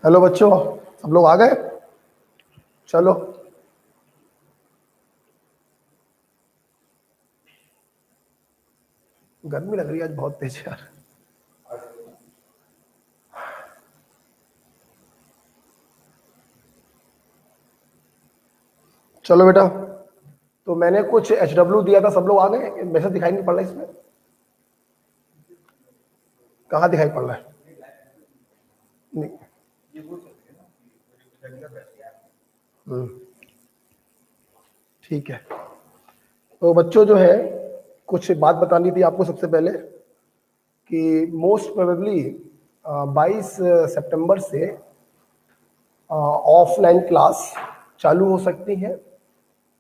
Hello बच्चों, सब लोग आ गए? चलो। गर्मी लग रही है आज बहुत तेज यार। चलो बेटा, तो मैंने कुछ HW दिया था, सब लोग आ गए? मैसेज दिखाई नहीं पड़ रहा इसमें। कहाँ दिखाई पड़ रहा है? नहीं। ठीक है। तो बच्चों जो है, कुछ बात बतानी थी आपको सबसे पहले कि मोस्ट प्रोबेबली 22 सितंबर से ऑफलाइन क्लास चालू हो सकती है।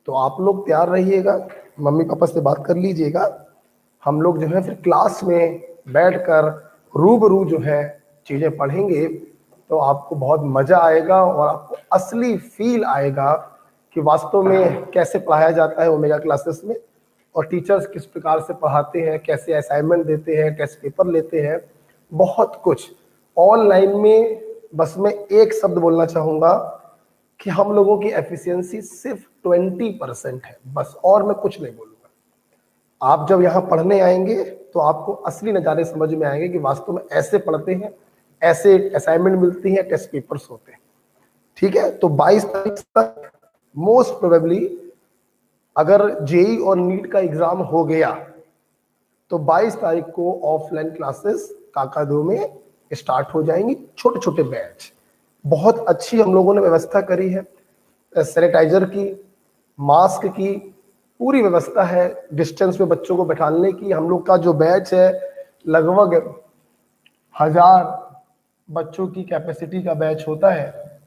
तो आप लोग तैयार रहिएगा, मम्मी पापा से बात कर लीजिएगा। हम लोग जो है फिर क्लास में बैठकर रूबरू जो है चीज़ें पढ़ेंगे, तो आपको बहुत मज़ा आएगा और आपको असली फील आएगा कि वास्तव में कैसे पढ़ाया जाता है ओमेगा क्लासेस में, और टीचर्स किस प्रकार से पढ़ाते हैं, कैसे असाइनमेंट देते हैं, टेस्ट पेपर लेते हैं, बहुत कुछ ऑनलाइन में। बस मैं एक शब्द बोलना चाहूँगा कि हम लोगों की एफिशिएंसी सिर्फ 20% है, बस, और मैं कुछ नहीं बोलूँगा। आप जब यहाँ पढ़ने आएंगे तो आपको असली नज़ारे समझ में आएंगे कि वास्तव में ऐसे पढ़ते हैं, ऐसे असाइनमेंट मिलती है, टेस्ट पेपर्स होते हैं। ठीक है, तो 22 तारीख तक मोस्ट प्रोबेबली अगर जेई और नीट का एग्जाम हो गया तो 22 तारीख को ऑफलाइन क्लासेस काकादो में स्टार्ट हो जाएंगी, छोटे छोटे बैच। बहुत अच्छी हम लोगों ने व्यवस्था करी है, सैनिटाइजर की, मास्क की पूरी व्यवस्था है, डिस्टेंस में बच्चों को बैठाने की। हम लोग का जो बैच है लगभग 1000 बच्चों की कैपेसिटी का बैच होता है,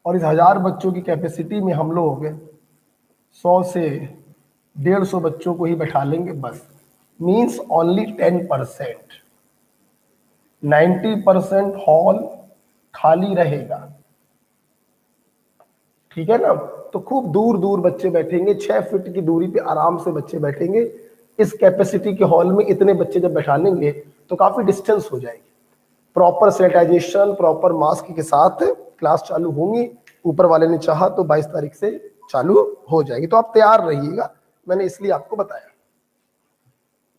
और इस 1000 बच्चों की कैपेसिटी में हम लोग 100 से 150 बच्चों को ही बैठा लेंगे, बस। Means only 10%। 90% हॉल खाली रहेगा। ठीक है ना? तो खूब दूर दूर बच्चे बैठेंगे, 6 फीट की दूरी पे आराम से बच्चे बैठेंगे। इस कैपेसिटी के हॉल में इतने बच्चे जब बैठानेंगे तो काफी डिस्टेंस हो जाएगी। प्रॉपर सैनिटाइजेशन, प्रॉपर मास्क के साथ क्लास चालू होंगी। ऊपर वाले ने चाहा तो 22 तारीख से चालू हो जाएगी, तो आप तैयार रहिएगा, मैंने इसलिए आपको बताया।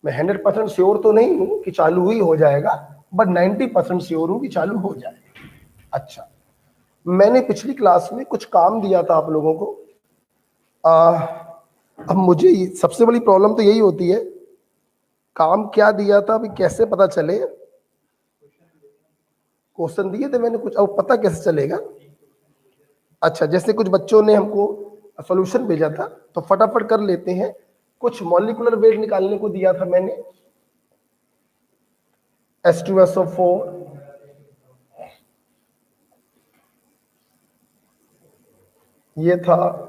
मैं 100% श्योर तो नहीं हूं कि चालू ही हो जाएगा, बट 90% श्योर हूं कि चालू हो जाएगा। अच्छा, मैंने पिछली क्लास में कुछ काम दिया था आप लोगों को। अब मुझे सबसे बड़ी प्रॉब्लम तो यही होती है, काम क्या दिया था अभी कैसे पता चले। क्वेश्चन दिए थे मैंने कुछ, अब पता कैसे चलेगा? अच्छा, जैसे कुछ बच्चों ने हमको सॉल्यूशन भेजा था तो फटाफट कर लेते हैं। कुछ मॉलिक्यूलर वेट निकालने को दिया था मैंने, H2SO4, ये था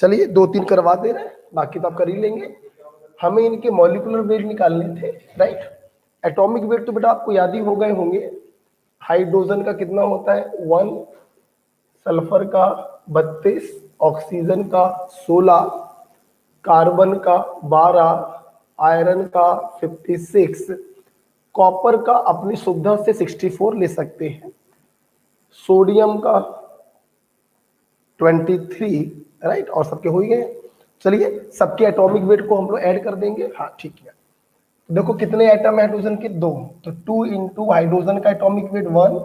चलिए 2-3 करवा दे रहे हैं, बाकी तो आप कर ही लेंगे। हमें इनके मॉलिक्यूलर वेट निकालने थे, राइट। एटॉमिक वेट तो बेटा आपको याद ही हो गए होंगे। हाइड्रोजन का कितना होता है? 1, सल्फर का 32, ऑक्सीजन का 16, कार्बन का 12, आयरन का 56, कॉपर का अपनी सुविधा से 64 ले सकते हैं, सोडियम का 23, राइट, और सबके हो ही गए। चलिए सबके एटॉमिक वेट को हम लोग ऐड कर देंगे। हाँ ठीक है, देखो कितने एटम है हाइड्रोजन के? 2, तो 2 इंटू हाइड्रोजन का एटॉमिक वेट 1,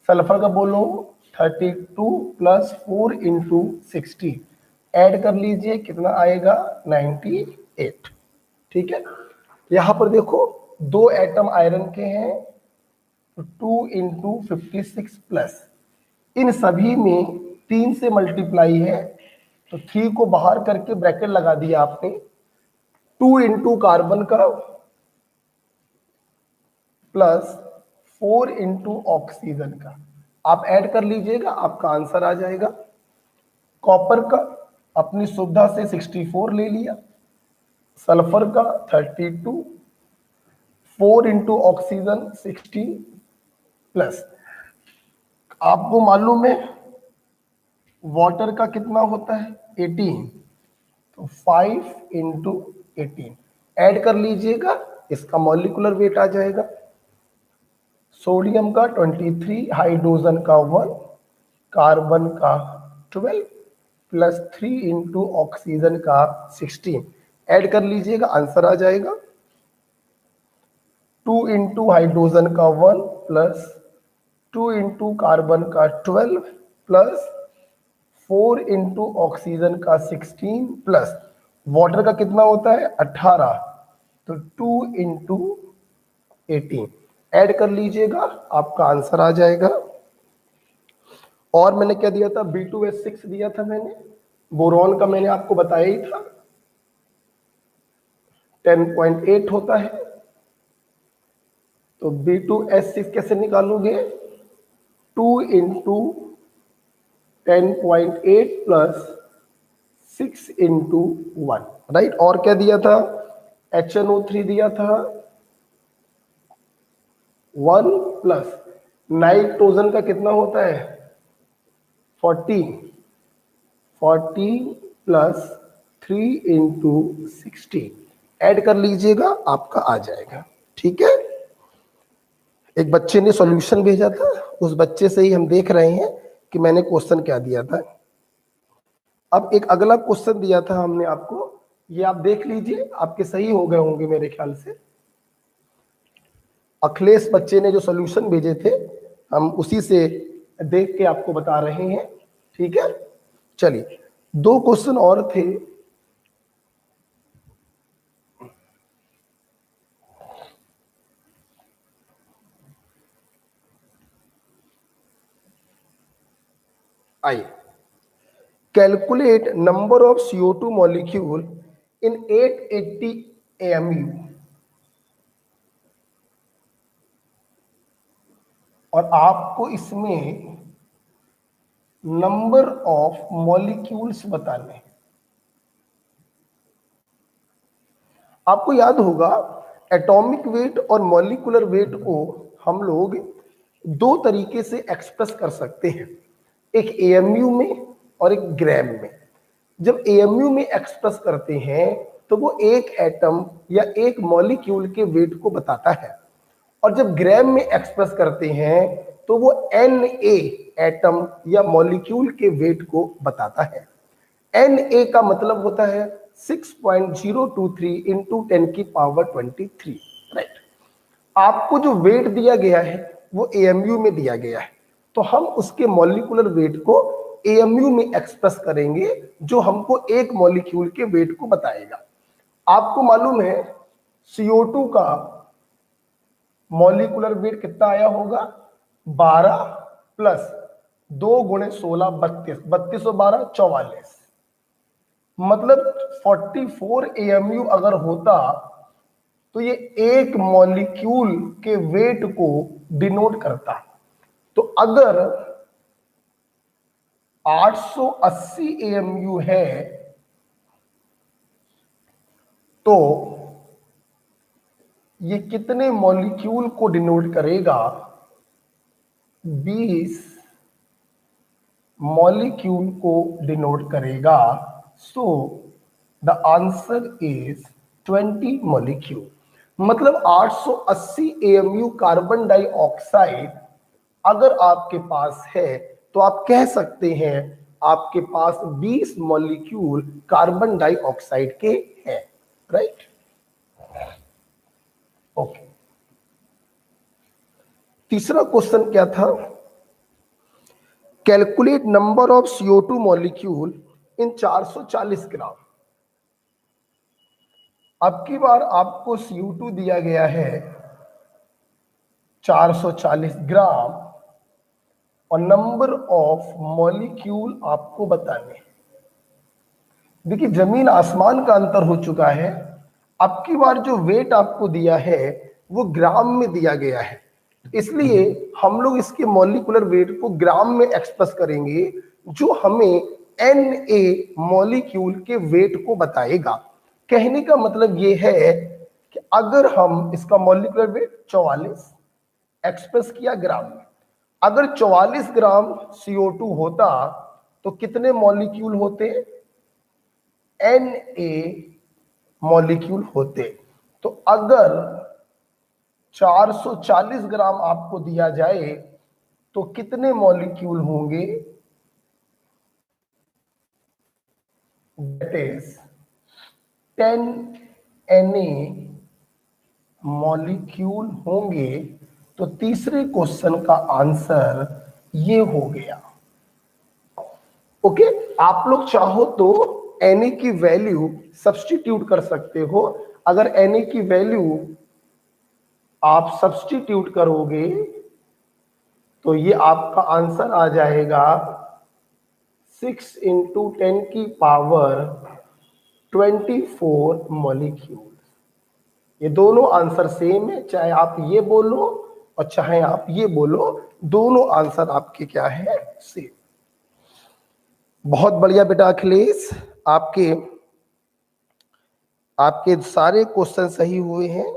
सल्फर का बोलो 32 प्लस 4 इंटू 60, ऐड कर लीजिए कितना आएगा? 98। ठीक है, यहां पर देखो 2 एटम आयरन के हैं, तो 2 इंटू 56 प्लस, इन सभी में 3 से मल्टीप्लाई है, तो 3 को बाहर करके ब्रैकेट लगा दिया आपने। 2 इंटू कार्बन का प्लस 4 इंटू ऑक्सीजन का, आप ऐड कर लीजिएगा, आपका आंसर आ जाएगा। कॉपर का अपनी सुविधा से 64 ले लिया, सल्फर का 32, 4 इंटू ऑक्सीजन 60 प्लस आपको मालूम है वाटर का कितना होता है 18, तो 5 इंटू 18 ऐड कर लीजिएगा, इसका मॉलिक्यूलर वेट आ जाएगा। सोडियम का 23, हाइड्रोजन का 1, कार्बन का 12 प्लस 3 इंटू ऑक्सीजन का 16 ऐड कर लीजिएगा, आंसर आ जाएगा। 2 इंटू हाइड्रोजन का 1 प्लस 2 इंटू कार्बन का 12 प्लस 4 इंटू ऑक्सीजन का 16 प्लस वाटर का कितना होता है 18, तो 2 इंटू 18 ऐड कर लीजिएगा, आपका आंसर आ जाएगा। और मैंने क्या दिया था, B2S6 दिया था मैंने, बोरॉन का मैंने आपको बताया ही था 10.8 होता है, तो B2S6 कैसे निकालोगे, 2 इंटू 10.8 प्लस 6 इंटू 1, राइट। और क्या दिया था, HNO3 दिया था 1 प्लस नाइट्रोजन का कितना होता है 40 प्लस 3 इंटू 16 ऐड कर लीजिएगा, आपका आ जाएगा। ठीक है, एक बच्चे ने सॉल्यूशन भेजा था, उस बच्चे से ही हम देख रहे हैं कि मैंने क्वेश्चन क्या दिया था। अब एक अगला क्वेश्चन दिया था हमने आपको, ये आप देख लीजिए, आपके सही हो गए होंगे मेरे ख्याल से। अखिलेश बच्चे ने जो सॉल्यूशन भेजे थे, हम उसी से देख के आपको बता रहे हैं। ठीक है, चलिए 2 क्वेश्चन और थे। आइए, calculate number of CO2 molecule in 880 AMU। और आपको इसमें नंबर ऑफ मॉलिक्यूल्स बताने। आपको याद होगा एटॉमिक वेट और मॉलिक्यूलर वेट को हम लोग 2 तरीके से एक्सप्रेस कर सकते हैं, एक AMU में और एक ग्राम में। जब AMU में एक्सप्रेस करते हैं तो वो एक एटम या एक मॉलिक्यूल के वेट को बताता है, और जब ग्राम में एक्सप्रेस करते हैं तो वो Na एटम या मॉलिक्यूल के वेट को बताता है। Na का मतलब होता है 6.023 इंटू 10 की पावर 23, राइट। आपको जो वेट दिया गया है वो AMU में दिया गया है, तो हम उसके मॉलिक्यूलर वेट को AMU में एक्सप्रेस करेंगे, जो हमको एक मॉलिक्यूल के वेट को बताएगा। आपको मालूम है CO2 का मॉलिक्यूलर वेट कितना आया होगा, 12 प्लस 2 गुणे 16 32, 32 और 12 44, मतलब 44 AMU अगर होता तो ये एक मॉलिक्यूल के वेट को डिनोट करता। तो अगर 880 AMU है तो ये कितने मॉलिक्यूल को डिनोट करेगा, 20 मॉलिक्यूल को डिनोट करेगा। So the answer is 20 molecule. मतलब 880 AMU कार्बन डाइऑक्साइड अगर आपके पास है तो आप कह सकते हैं आपके पास 20 मॉलिक्यूल कार्बन डाइऑक्साइड के हैं, राइट। ओके, तीसरा क्वेश्चन क्या था, calculate number of CO2 molecule इन 440 ग्राम। अब की बार आपको CO2 दिया गया है 440 ग्राम और नंबर ऑफ मॉलिक्यूल आपको बताने। देखिए जमीन आसमान का अंतर हो चुका है। अब की बार जो वेट आपको दिया है वो ग्राम में दिया गया है, इसलिए हम लोग इसके मॉलिक्यूलर वेट को ग्राम में एक्सप्रेस करेंगे, जो हमें Na मॉलिक्यूल के वेट को बताएगा। कहने का मतलब ये है कि अगर हम इसका मॉलिक्यूलर वेट 44 एक्सप्रेस किया ग्राम में, अगर 44 ग्राम CO2 होता तो कितने मॉलिक्यूल होते? Na मॉलिक्यूल होते। तो अगर 440 ग्राम आपको दिया जाए तो कितने मॉलिक्यूल होंगे? दैट इज 10 Na मॉलिक्यूल होंगे। तो तीसरे क्वेश्चन का आंसर ये हो गया। ओके, आप लोग चाहो तो Na की वैल्यू सब्स्टिट्यूट कर सकते हो। अगर Na की वैल्यू आप सब्स्टिट्यूट करोगे तो ये आपका आंसर आ जाएगा 6 इंटू 10 की पावर 24 मॉलिक्यूल। ये दोनों आंसर सेम है, चाहे आप ये बोलो और चाहे आप ये बोलो, दोनों आंसर आपके क्या है? सेम। बहुत बढ़िया बेटा अखिलेश, आपके आपके सारे क्वेश्चन सही हुए हैं।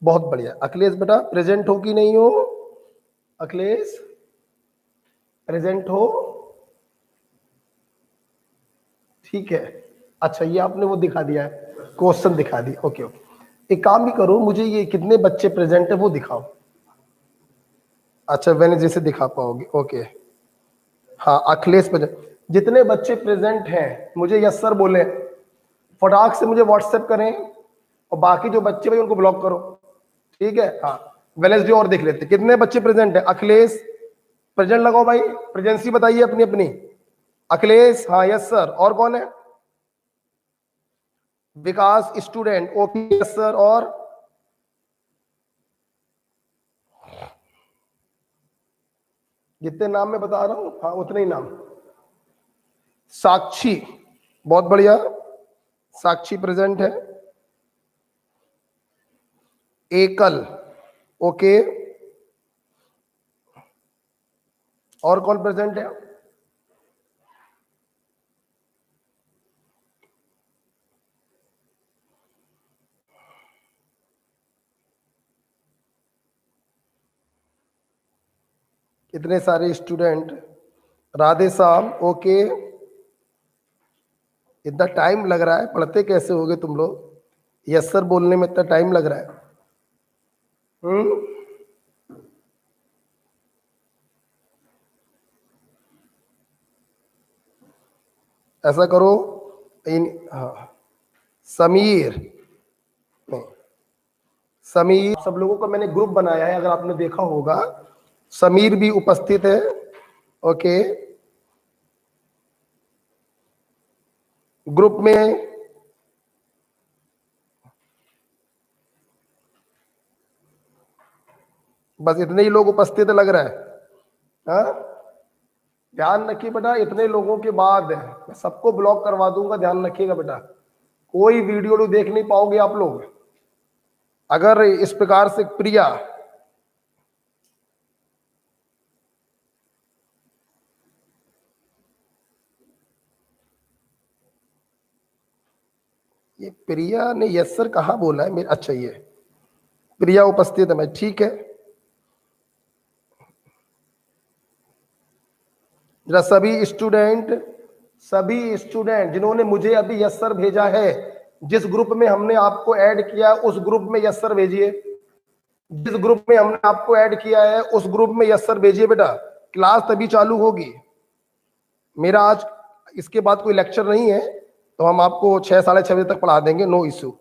बहुत बढ़िया अखिलेश बेटा, प्रेजेंट हो कि नहीं हो? अखिलेश प्रेजेंट हो? ठीक है, अच्छा ये आपने वो दिखा दिया है, क्वेश्चन दिखा दिया। ओके ओके, एक काम भी करो, मुझे ये कितने बच्चे प्रेजेंट है वो दिखाओ। अच्छा वेनेसडे से दिखा पाओगे? ओके हाँ अखिलेश प्रेजेंट। जितने बच्चे प्रेजेंट हैं मुझे यस सर बोले, फटाक से मुझे व्हाट्सएप करें, और बाकी जो बच्चे भाई उनको ब्लॉक करो। ठीक है हाँ, वेनेसडे और देख लेते कितने बच्चे प्रेजेंट है। अखिलेश प्रेजेंट लगाओ भाई, प्रेजेंसी बताइए अपनी अपनी। अखिलेश हाँ यस सर, और कौन है? विकास स्टूडेंट, ओपी यस सर, और जितने नाम मैं बता रहा हूं हाँ उतने ही नाम। साक्षी, बहुत बढ़िया, साक्षी प्रेजेंट है। एकल, ओके, और कौन प्रेजेंट है? इतने सारे स्टूडेंट। राधे श्याम, ओके। इतना टाइम लग रहा है, पढ़ते कैसे होगे तुम लोग? यस सर बोलने में इतना टाइम लग रहा है। ऐसा करो हाँ समीर, नहीं समीर, सब लोगों का मैंने ग्रुप बनाया है, अगर आपने देखा होगा। समीर भी उपस्थित है, ओके। ग्रुप में बस इतने ही लोग उपस्थित लग रहा है। हाँ ध्यान रखिए बेटा, इतने लोगों के बाद मैं सबको ब्लॉक करवा दूंगा, ध्यान रखिएगा बेटा। कोई वीडियो देख नहीं पाओगे आप लोग। अगर इस प्रकार से प्रिया, ये प्रिया ने यस सर कहाँ बोला है मेरे? अच्छा ये प्रिया उपस्थित है, मैं ठीक है। जरा सभी स्टूडेंट जिन्होंने मुझे अभी यस सर भेजा है, जिस ग्रुप में हमने आपको ऐड किया उस ग्रुप में यस सर भेजिए। जिस ग्रुप में हमने आपको ऐड किया है उस ग्रुप में यस सर भेजिए बेटा। क्लास तभी चालू होगी। मेरा आज इसके बाद कोई लेक्चर नहीं है, तो हम आपको 6 साढ़े 6 बजे तक पढ़ा देंगे, नो इशू।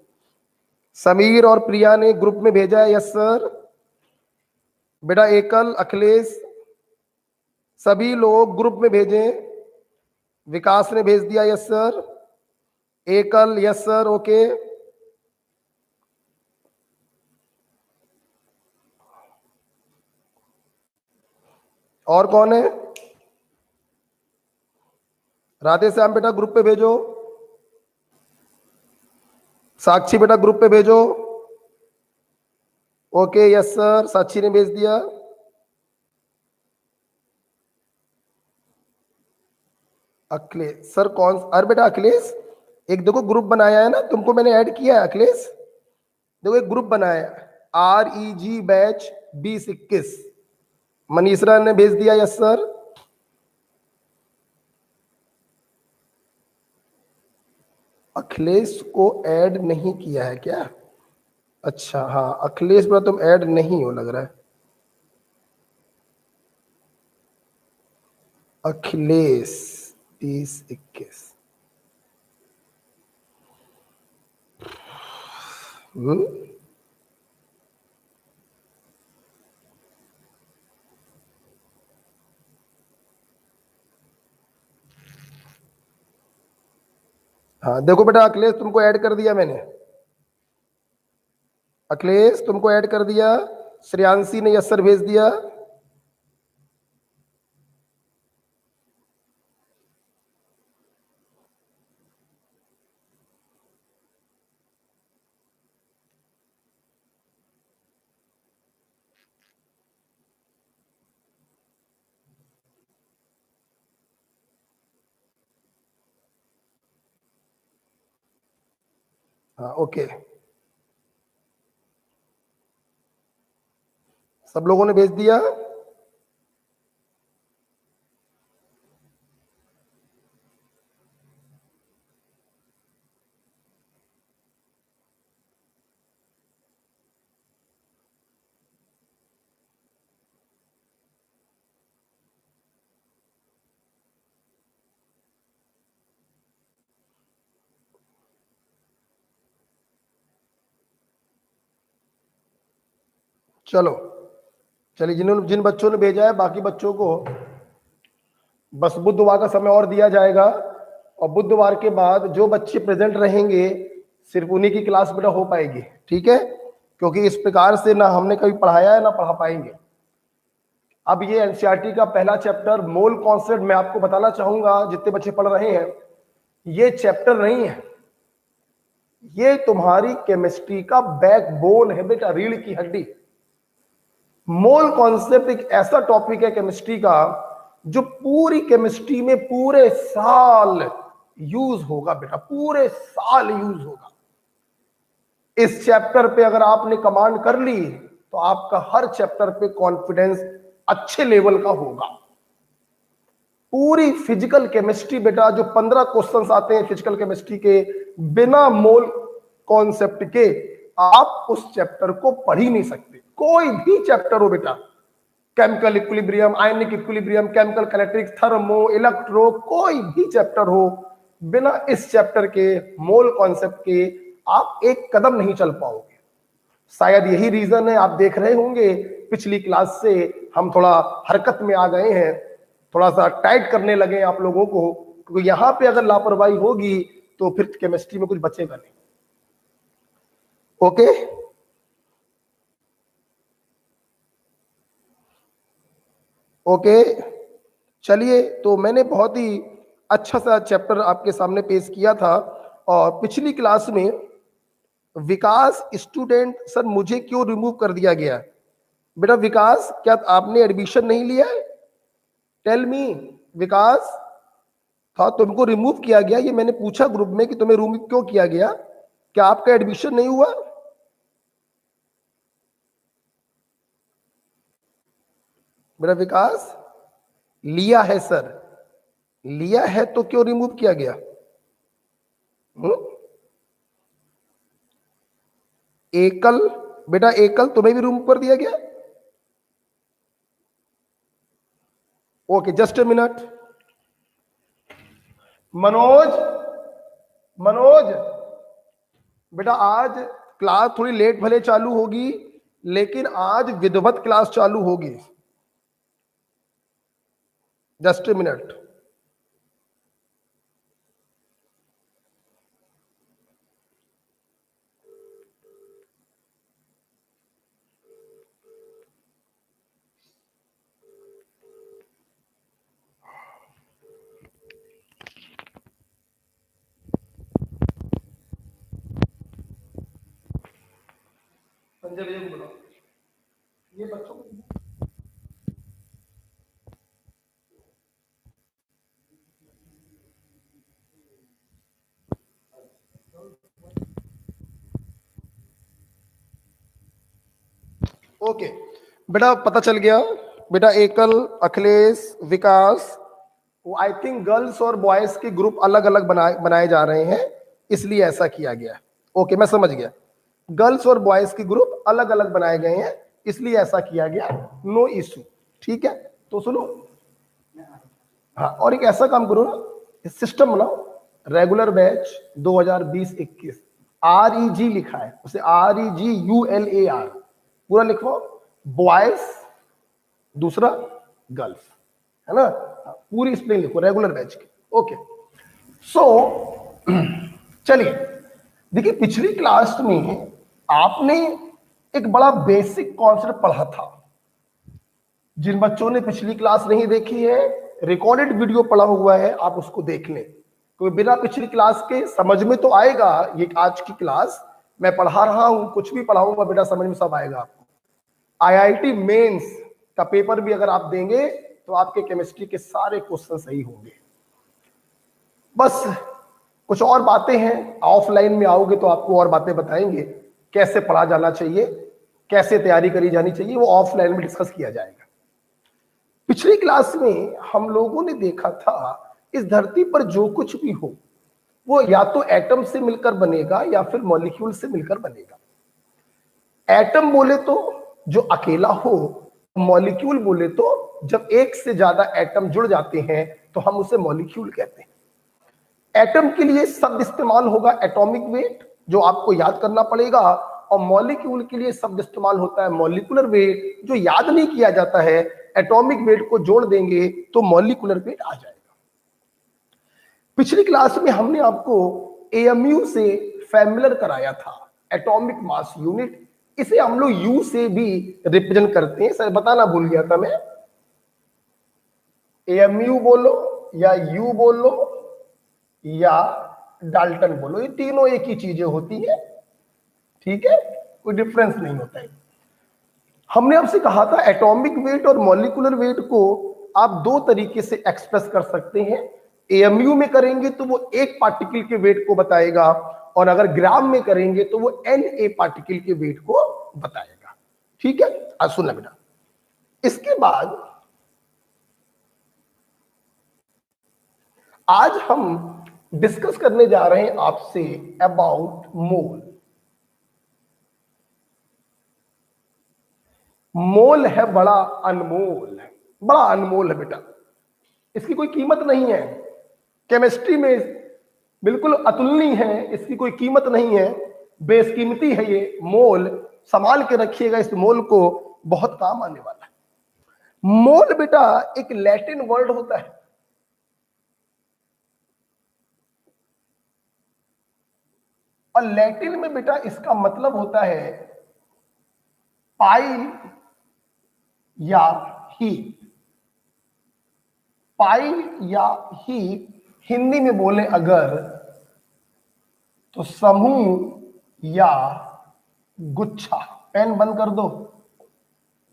समीर और प्रिया ने ग्रुप में भेजा है यस सर बेटा। एकल, अखिलेश, सभी लोग ग्रुप में भेजें। विकास ने भेज दिया यस सर। एकल यस सर, ओके। और कौन है? राधे श्याम बेटा ग्रुप पे भेजो। साक्षी बेटा ग्रुप पे भेजो। ओके यस सर, साक्षी ने भेज दिया। अखिलेश सर कौन? अरे बेटा अखिलेश, एक देखो ग्रुप बनाया है ना, तुमको मैंने ऐड किया है अखिलेश। देखो एक ग्रुप बनाया है, REG बैच 2021। मनीषरा ने भेज दिया, यस सर। अखिलेश को ऐड नहीं किया है क्या? अच्छा हाँ, अखिलेश पर तुम ऐड नहीं हो लग रहा है। अखिलेश 30-21। हम्म, हाँ देखो बेटा, अखिलेश तुमको ऐड कर दिया मैंने। अखिलेश तुमको ऐड कर दिया। श्रेयांशी ने यस सर भेज दिया। हाँ ओके, सब लोगों ने भेज दिया। चलो, चलिए जिन बच्चों ने भेजा है, बाकी बच्चों को बस बुधवार का समय और दिया जाएगा, और बुधवार के बाद जो बच्चे प्रेजेंट रहेंगे सिर्फ उन्हीं की क्लास बेटा हो पाएगी, ठीक है? क्योंकि इस प्रकार से ना हमने कभी पढ़ाया है ना पढ़ा पाएंगे। अब ये एनसीईआरटी का पहला चैप्टर मोल कॉन्सेप्ट मैं आपको बताना चाहूंगा, जितने बच्चे पढ़ रहे हैं, ये चैप्टर नहीं है, ये तुम्हारी केमिस्ट्री का बैकबोन है बेटा, रीढ़ की हड्डी। मोल कॉन्सेप्ट एक ऐसा टॉपिक है केमिस्ट्री का जो पूरी केमिस्ट्री में पूरे साल यूज होगा बेटा, पूरे साल यूज होगा। इस चैप्टर पे अगर आपने कमांड कर ली तो आपका हर चैप्टर पे कॉन्फिडेंस अच्छे लेवल का होगा। पूरी फिजिकल केमिस्ट्री बेटा, जो 15 क्वेश्चंस आते हैं फिजिकल केमिस्ट्री के, बिना मोल कॉन्सेप्ट के आप उस चैप्टर को पढ़ ही नहीं सकते। कोई भी चैप्टर हो बेटा, chemical equilibrium, ionic equilibrium, chemical कैलेक्ट्रिक्स, थर्मो, इलेक्ट्रो, कोई भी चैप्टर हो, बिना इस चैप्टर के मोल कॉन्सेप्ट के आप एक कदम नहीं चल पाओगे। शायद यही रीजन है, आप देख रहे होंगे पिछली क्लास से हम थोड़ा हरकत में आ गए हैं, थोड़ा सा टाइट करने लगे आप लोगों को, क्योंकि यहां पे अगर लापरवाही होगी तो फिर केमिस्ट्री में कुछ बचेगा नहीं। ओके, ओके, चलिए, तो मैंने बहुत ही अच्छा सा चैप्टर आपके सामने पेश किया था। और पिछली क्लास में विकास स्टूडेंट सर मुझे क्यों रिमूव कर दिया गया? बेटा विकास, क्या आपने एडमिशन नहीं लिया है? टेल मी विकास। हाँ, तुमको रिमूव किया गया, ये मैंने पूछा ग्रुप में कि तुम्हें रिमूव क्यों किया गया, क्या आपका एडमिशन नहीं हुआ? बेटा विकास, लिया है सर, लिया है तो क्यों रिमूव किया गया? हुँ? एकल, बेटा एकल तुम्हें भी रिमूव कर दिया गया? Okay, just a minute. Manoj, Manoj बेटा, आज क्लास थोड़ी लेट भले चालू होगी, लेकिन आज विधिवत क्लास चालू होगी। Just a minute. संजय भैया को बुलाओ, ये बच्चों को। ओके बेटा, पता चल गया बेटा। एकल, अखिलेश, विकास, वो आई थिंक गर्ल्स और बॉयज के ग्रुप अलग अलग बनाए जा रहे हैं, इसलिए ऐसा किया गया है। ओके, मैं समझ गया। गर्ल्स और बॉयज के ग्रुप अलग अलग बनाए गए हैं, इसलिए ऐसा किया गया। नो इशू, ठीक है। तो सुनो, हाँ, और एक ऐसा काम करो ना, सिस्टम बनाओ, रेगुलर बैच 2020-21, REG लिखा है, उसे REGULAR पूरा लिखो। बॉयज दूसरा, गर्ल्स, है ना, पूरी स्पेलिंग लिखो रेगुलर बैच की। ओके, सो चलिए देखिए, पिछली क्लास में आपने एक बड़ा बेसिक कॉन्सेप्ट पढ़ा था। जिन बच्चों ने पिछली क्लास नहीं देखी है, रिकॉर्डेड वीडियो पढ़ा हुआ है, आप उसको देख लें। तो बिना पिछली क्लास के समझ में तो आएगा। ये आज की क्लास मैं पढ़ा रहा हूं, कुछ भी पढ़ाऊंगा बेटा समझ में सब आएगा आपको। IIT मेंस का पेपर भी अगर आप देंगे तो आपके केमिस्ट्री के सारे क्वेश्चन सही होंगे। बस कुछ और बातें हैं, ऑफलाइन में आओगे तो आपको और बातें बताएंगे, कैसे पढ़ा जाना चाहिए, कैसे तैयारी करी जानी चाहिए, वो ऑफलाइन में डिस्कस किया जाएगा। पिछली क्लास में हम लोगों ने देखा था, इस धरती पर जो कुछ भी हो वो या तो एटम से मिलकर बनेगा या फिर मॉलिक्यूल से मिलकर बनेगा। एटम बोले तो जो अकेला हो, मॉलिक्यूल बोले तो जब एक से ज्यादा एटम जुड़ जाते हैं तो हम उसे मॉलिक्यूल कहते हैं। एटम के लिए शब्द इस्तेमाल होगा एटॉमिक वेट, जो आपको याद करना पड़ेगा, और मॉलिक्यूल के लिए शब्द इस्तेमाल होता है मॉलिक्यूलर वेट, जो याद नहीं किया जाता है। एटॉमिक वेट को जोड़ देंगे तो मॉलिक्यूलर वेट आ जाएगा। पिछली क्लास में हमने आपको AMU से फैमिलियर कराया था, एटॉमिक मास यूनिट। इसे हम लोग U से भी रिप्रेजेंट करते हैं, सर बताना भूल गया था मैं। AMU बोलो या U बोलो या डाल्टन बोलो, ये तीनों एक ही चीजें होती है, ठीक है, कोई डिफरेंस नहीं होता है। हमने आपसे कहा था एटॉमिक वेट और मॉलिक्यूलर वेट को आप दो तरीके से एक्सप्रेस कर सकते हैं। AMU में करेंगे तो वो एक पार्टिकल के वेट को बताएगा, और अगर ग्राम में करेंगे तो वो NA पार्टिकल के वेट को बताएगा, ठीक है। आज सुनना बेटा, इसके बाद आज हम डिस्कस करने जा रहे हैं आपसे अबाउट मोल। मोल है बड़ा अनमोल, बड़ा अनमोल है बेटा, इसकी कोई कीमत नहीं है। केमिस्ट्री में बिल्कुल अतुलनीय है, इसकी कोई कीमत नहीं है, बेशकीमती है ये मोल। संभाल के रखिएगा इस मोल को, बहुत काम आने वाला है। मोल बेटा एक लैटिन वर्ड होता है, और लैटिन में बेटा इसका मतलब होता है पाइल या हीप। पाइल या हीप हिंदी में बोले अगर तो समूह या गुच्छा। पेन बंद कर दो,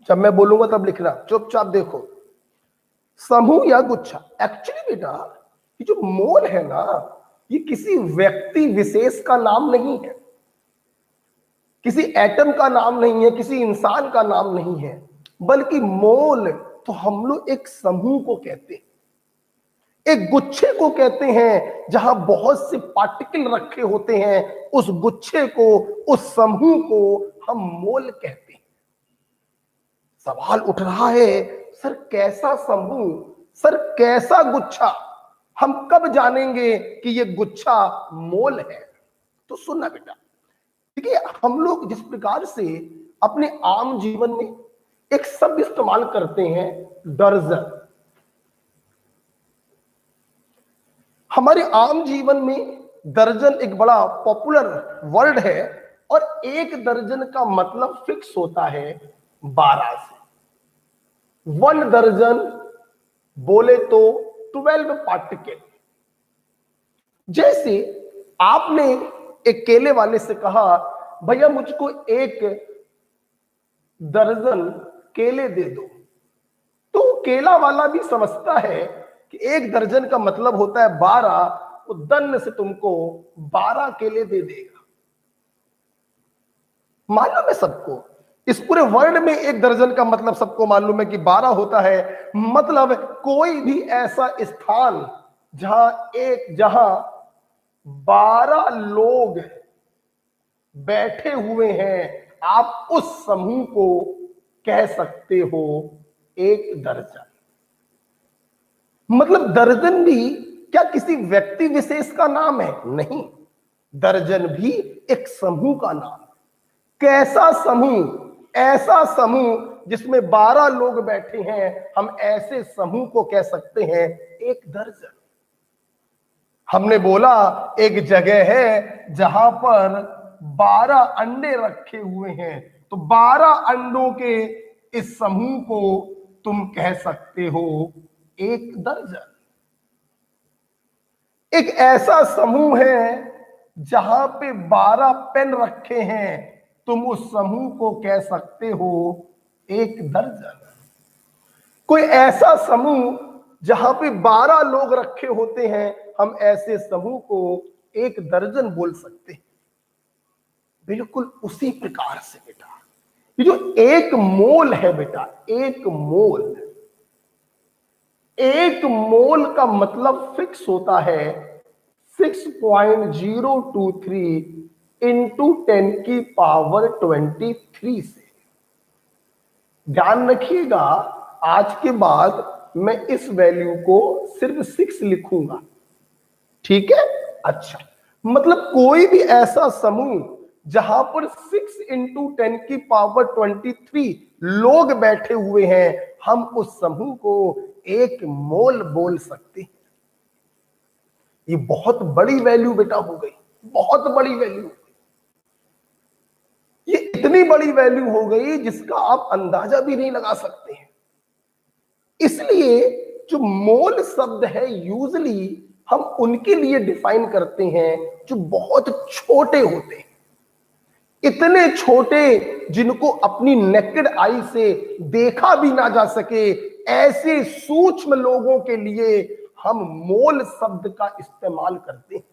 जब मैं बोलूंगा तब लिखना, चुपचाप देखो। समूह या गुच्छा। एक्चुअली बेटा ये जो मोल है ना, ये किसी व्यक्ति विशेष का नाम नहीं है, किसी एटम का नाम नहीं है, किसी इंसान का नाम नहीं है, बल्कि मोल तो हम लोग एक समूह को कहते हैं, एक गुच्छे को कहते हैं, जहां बहुत से पार्टिकल रखे होते हैं। उस गुच्छे को, उस समूह को हम मोल कहते हैं। सवाल उठ रहा है, सर कैसा समूह, सर कैसा गुच्छा, हम कब जानेंगे कि ये गुच्छा मोल है? तो सुनना बेटा, देखिए हम लोग जिस प्रकार से अपने आम जीवन में एक शब्द इस्तेमाल करते हैं दर्जन, हमारे आम जीवन में दर्जन एक बड़ा पॉपुलर वर्ड है, और एक दर्जन का मतलब फिक्स होता है 12 से। 1 दर्जन बोले तो 12 पार्टिकल। जैसे आपने एक केले वाले से कहा, भैया मुझको 1 दर्जन केले दे दो, तो केला वाला भी समझता है कि 1 दर्जन का मतलब होता है 12, तो दन से तुमको 12 केले दे देगा। मालूम है सबको इस पूरे वर्ल्ड में 1 दर्जन का मतलब सबको मालूम है कि 12 होता है। मतलब कोई भी ऐसा स्थान जहां 12 लोग बैठे हुए हैं, आप उस समूह को कह सकते हो 1 दर्जन। मतलब दर्जन भी क्या किसी व्यक्ति विशेष का नाम है? नहीं, दर्जन भी एक समूह का नाम है। कैसा समूह? ऐसा समूह जिसमें 12 लोग बैठे हैं, हम ऐसे समूह को कह सकते हैं 1 दर्जन। हमने बोला एक जगह है जहां पर 12 अंडे रखे हुए हैं, तो 12 अंडों के इस समूह को तुम कह सकते हो 1 दर्जन। एक ऐसा समूह है जहां पे 12 पेन रखे हैं, तुम उस समूह को कह सकते हो 1 दर्जन। कोई ऐसा समूह जहां पे 12 लोग रखे होते हैं, हम ऐसे समूह को 1 दर्जन बोल सकते हैं। बिल्कुल उसी प्रकार से बेटा, ये जो 1 मोल है बेटा, 1 मोल, 1 मोल का मतलब फिक्स होता है 6.023 इंटू 10⁻23 से। ध्यान रखिएगा, आज के बाद मैं इस वैल्यू को सिर्फ 6 लिखूंगा, ठीक है? अच्छा, मतलब कोई भी ऐसा समूह जहां पर 6 इंटू 10⁻23 लोग बैठे हुए हैं, हम उस समूह को 1 मोल बोल सकते हैं। ये बहुत बड़ी वैल्यू बेटा हो गई, बहुत बड़ी वैल्यू। ये इतनी बड़ी वैल्यू हो गई जिसका आप अंदाजा भी नहीं लगा सकते हैं। इसलिए जो मोल शब्द है यूजली हम उनके लिए डिफाइन करते हैं जो बहुत छोटे होते हैं, इतने छोटे जिनको अपनी नेकेड आई से देखा भी ना जा सके। ऐसे सूक्ष्म लोगों के लिए हम मोल शब्द का इस्तेमाल करते हैं।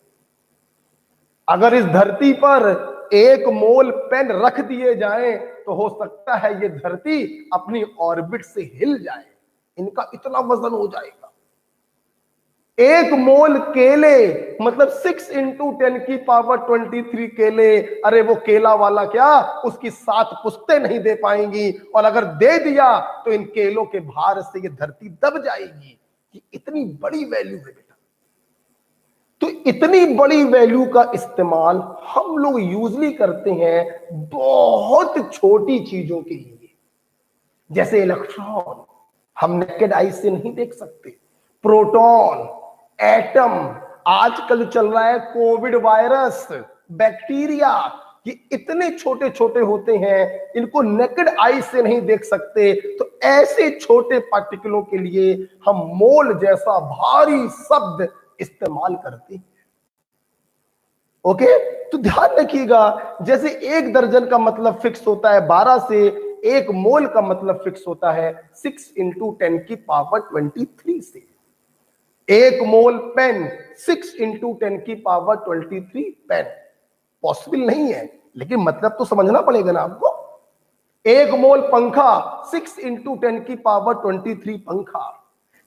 अगर इस धरती पर 1 मोल पेन रख दिए जाएं तो हो सकता है ये धरती अपनी ऑर्बिट से हिल जाए, इनका इतना वजन हो जाएगा। 1 मोल केले मतलब 6 इंटू 10⁻23 केले, अरे वो केला वाला क्या उसकी 7 पुश्तें नहीं दे पाएंगी, और अगर दे दिया तो इन केलों के भार से ये धरती दब जाएगी। ये इतनी बड़ी वैल्यू है बेटा। तो इतनी बड़ी वैल्यू का इस्तेमाल हम लोग यूजली करते हैं बहुत छोटी चीजों के लिए, जैसे इलेक्ट्रॉन हम नेकेड आई से नहीं देख सकते, प्रोटॉन, एटम, आजकल चल रहा है कोविड वायरस, बैक्टीरिया, ये इतने छोटे छोटे होते हैं, इनको नेकेड आई से नहीं देख सकते। तो ऐसे छोटे पार्टिकलों के लिए हम मोल जैसा भारी शब्द इस्तेमाल करते हैं। ओके, तो ध्यान रखिएगा, जैसे 1 दर्जन का मतलब फिक्स होता है 12 से, 1 मोल का मतलब फिक्स होता है 6 इंटू 10⁻23 से। 1 मोल पेन 6 इंटू 10⁻23 पेन पॉसिबल नहीं है, लेकिन मतलब तो समझना पड़ेगा ना आपको। 1 मोल पंखा 6 इंटू 10⁻23 पंखा।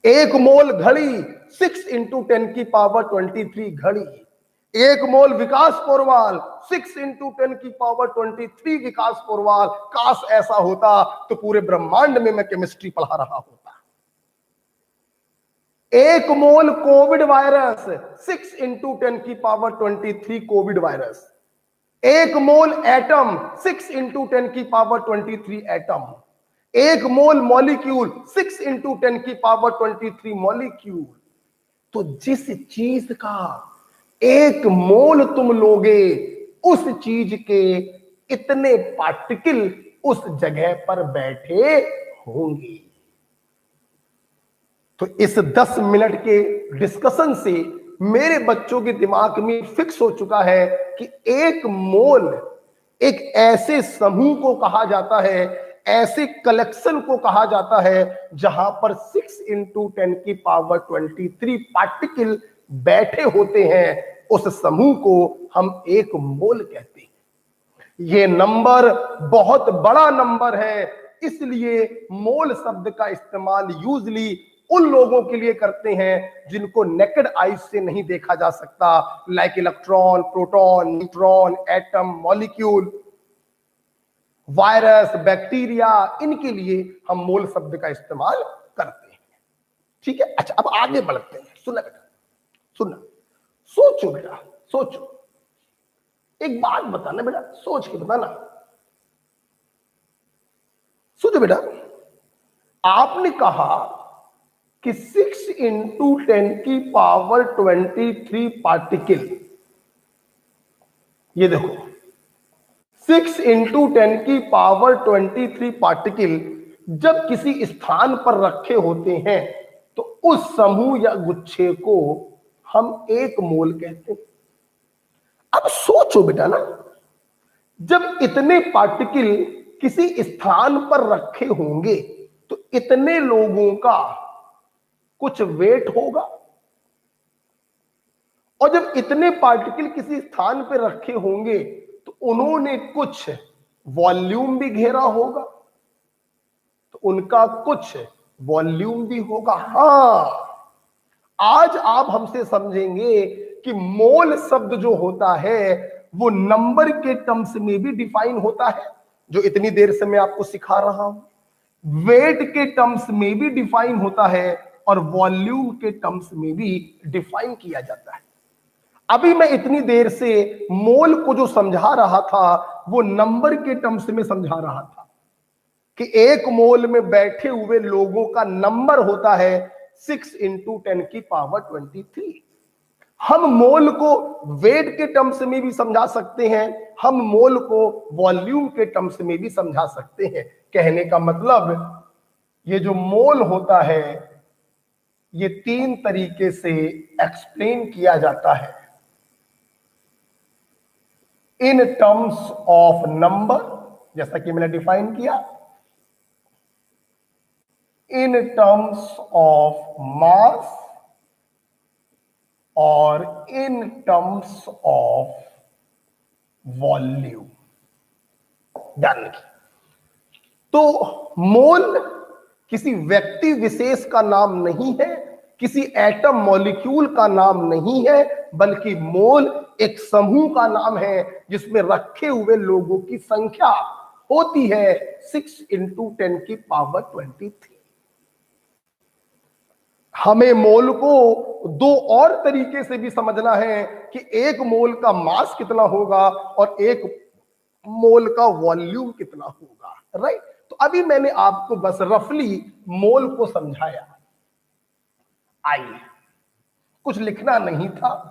1 मोल घड़ी 6 इंटू 10⁻23 घड़ी। 1 मोल विकास पोरवाल 6 इंटू 10⁻23 विकास पोरवाल। काश ऐसा होता तो पूरे ब्रह्मांड में मैं केमिस्ट्री पढ़ा रहा होता। 1 mole covid virus 6 into 10⁻23 covid virus. 1 mole atom 6 into 10⁻23 atom. 1 mole molecule 6 into 10⁻23 molecule. तो जिस चीज का 1 मोल तुम लोगे, उस चीज के इतने पार्टिकल उस जगह पर बैठे होंगे। तो इस 10 मिनट के डिस्कशन से मेरे बच्चों के दिमाग में फिक्स हो चुका है कि 1 मोल एक ऐसे समूह को कहा जाता है, ऐसे कलेक्शन को कहा जाता है जहां पर 6 इंटू 10⁻23 पार्टिकल बैठे होते हैं। उस समूह को हम 1 मोल कहते हैं। ये नंबर बहुत बड़ा नंबर है, इसलिए मोल शब्द का इस्तेमाल यूजली उन लोगों के लिए करते हैं जिनको नेकेड आइज से नहीं देखा जा सकता, like electron, proton, neutron, atom, molecule, virus, bacteria, इनके लिए हम मोल शब्द का इस्तेमाल करते हैं। ठीक है, अच्छा अब आगे बढ़ते हैं। सुनना बेटा, सुनना, सोचो बेटा, सोचो, एक बात बताना बेटा, सोच के बताना। सोचो बेटा, आपने कहा कि 6 इंटू 10⁻23 पार्टिकल, ये देखो 6 इंटू 10⁻23 पार्टिकल जब किसी स्थान पर रखे होते हैं तो उस समूह या गुच्छे को हम एक मोल कहते हैं। अब सोचो बेटा ना, जब इतने पार्टिकल किसी स्थान पर रखे होंगे तो इतने लोगों का कुछ वेट होगा, और जब इतने पार्टिकल किसी स्थान पर रखे होंगे तो उन्होंने कुछ वॉल्यूम भी घेरा होगा, तो उनका कुछ वॉल्यूम भी होगा। हां, आज आप हमसे समझेंगे कि मोल शब्द जो होता है वो नंबर के टर्म्स में भी डिफाइन होता है, जो इतनी देर से मैं आपको सिखा रहा हूं, वेट के टर्म्स में भी डिफाइन होता है और वॉल्यूम के टर्म्स में भी डिफाइन किया जाता है। अभी मैं इतनी देर से मोल को जो समझा रहा था वो नंबर के टर्म्स में समझा रहा था कि एक मोल में बैठे हुए लोगों का नंबर होता है 6 इंटू 10⁻23। हम मोल को वेट के टर्म्स में भी समझा सकते हैं, हम मोल को वॉल्यूम के टर्म्स में भी समझा सकते हैं। कहने का मतलब ये जो मोल होता है ये 3 तरीके से एक्सप्लेन किया जाता है। इन टर्म्स ऑफ नंबर, जैसा कि मैंने डिफाइन किया, इन टर्म्स ऑफ मास और इन टर्म्स ऑफ वॉल्यूम। ध्यान रखिए, तो मोल किसी व्यक्ति विशेष का नाम नहीं है, किसी एटम मॉलिक्यूल का नाम नहीं है, बल्कि मोल एक समूह का नाम है जिसमें रखे हुए लोगों की संख्या होती है 6 इंटू 10⁻23। हमें मोल को 2 और तरीके से भी समझना है कि एक मोल का मास कितना होगा और एक मोल का वॉल्यूम कितना होगा, राइट। तो अभी मैंने आपको बस रफली मोल को समझाया। आइए, कुछ लिखना नहीं था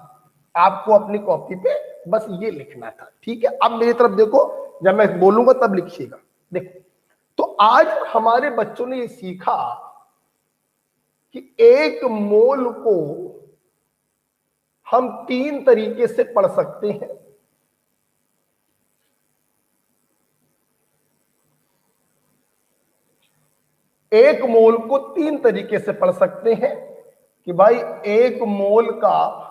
आपको, अपनी कॉपी पे बस ये लिखना था, ठीक है। अब मेरी तरफ देखो, जब मैं बोलूंगा तब लिखिएगा। देखो, तो आज हमारे बच्चों ने ये सीखा कि एक मोल को हम 3 तरीके से पढ़ सकते हैं। एक मोल को 3 तरीके से पढ़ सकते हैं कि भाई एक मोल का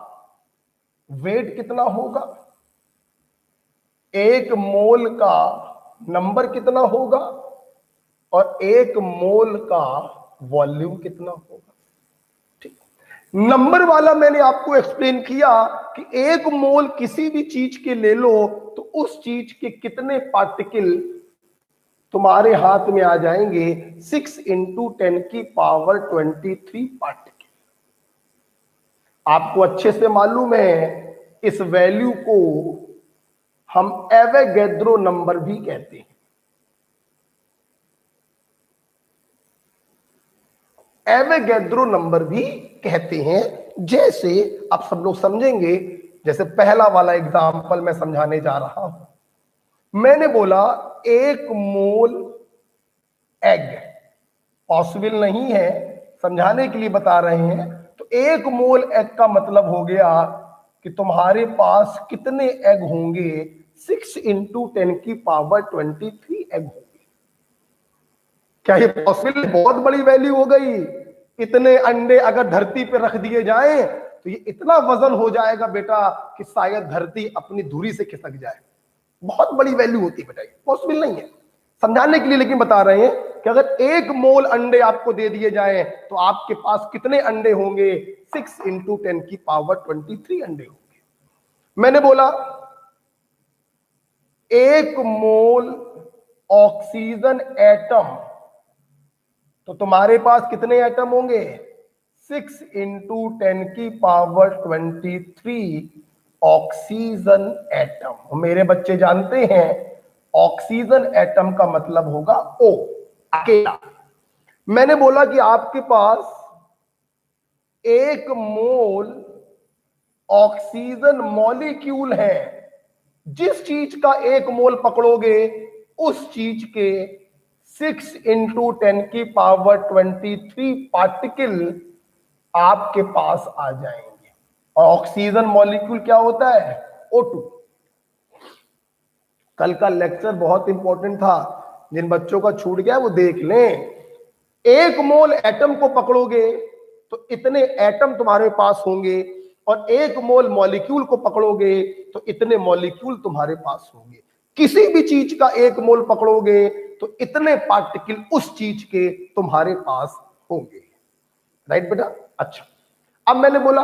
वेट कितना होगा, एक मोल का नंबर कितना होगा और एक मोल का वॉल्यूम कितना होगा। ठीक, नंबर वाला मैंने आपको एक्सप्लेन किया कि एक मोल किसी भी चीज के ले लो तो उस चीज के कितने पार्टिकल तुम्हारे हाथ में आ जाएंगे, 6 इंटू 10⁻23 पार्टिकल। आपको अच्छे से मालूम है इस वैल्यू को हम एवोगैड्रो नंबर भी कहते हैं। एवोगैड्रो नंबर भी कहते हैं, जैसे आप सब लोग समझेंगे। जैसे पहला वाला एग्जांपल मैं समझाने जा रहा हूं, मैंने बोला एक मोल एग, पॉसिबल नहीं है, समझाने के लिए बता रहे हैं। तो एक मोल एग का मतलब हो गया कि तुम्हारे पास कितने एग होंगे, 6 इंटू 10⁻23 एग होंगे। क्या ये पॉसिबल? बहुत बड़ी वैल्यू हो गई। इतने अंडे अगर धरती पे रख दिए जाएं तो ये इतना वजन हो जाएगा बेटा कि शायद धरती अपनी धुरी से खिसक जाए। बहुत बड़ी वैल्यू होती है बेटा, पॉसिबल नहीं है समझाने के लिए, लेकिन बता रहे हैं कि अगर 1 मोल अंडे आपको दे दिए जाएं तो आपके पास कितने अंडे होंगे? 6 इंटू 10 की पावर 23 अंडे होंगे। मैंने बोला 1 मोल ऑक्सीजन एटम, तो तुम्हारे पास कितने एटम होंगे? 6 इंटू 10 की पावर 23 ऑक्सीजन एटम। मेरे बच्चे जानते हैं ऑक्सीजन एटम का मतलब होगा O, अकेला। मैंने बोला कि आपके पास 1 मोल ऑक्सीजन मॉलिक्यूल है, जिस चीज का 1 मोल पकड़ोगे उस चीज के 6 इंटू 10 की पावर 23 पार्टिकल आपके पास आ जाएंगे। और ऑक्सीजन मॉलिक्यूल क्या होता है? O2। कल का लेक्चर बहुत इंपॉर्टेंट था, जिन बच्चों का छूट गया वो देख लें। 1 मोल एटम को पकड़ोगे तो इतने एटम तुम्हारे पास होंगे, और 1 मोल मॉलिक्यूल को पकड़ोगे तो इतने मॉलिक्यूल तुम्हारे पास होंगे। किसी भी चीज का 1 मोल पकड़ोगे तो इतने पार्टिकल उस चीज के तुम्हारे पास होंगे। राइट बेटा? अच्छा, अब मैंने बोला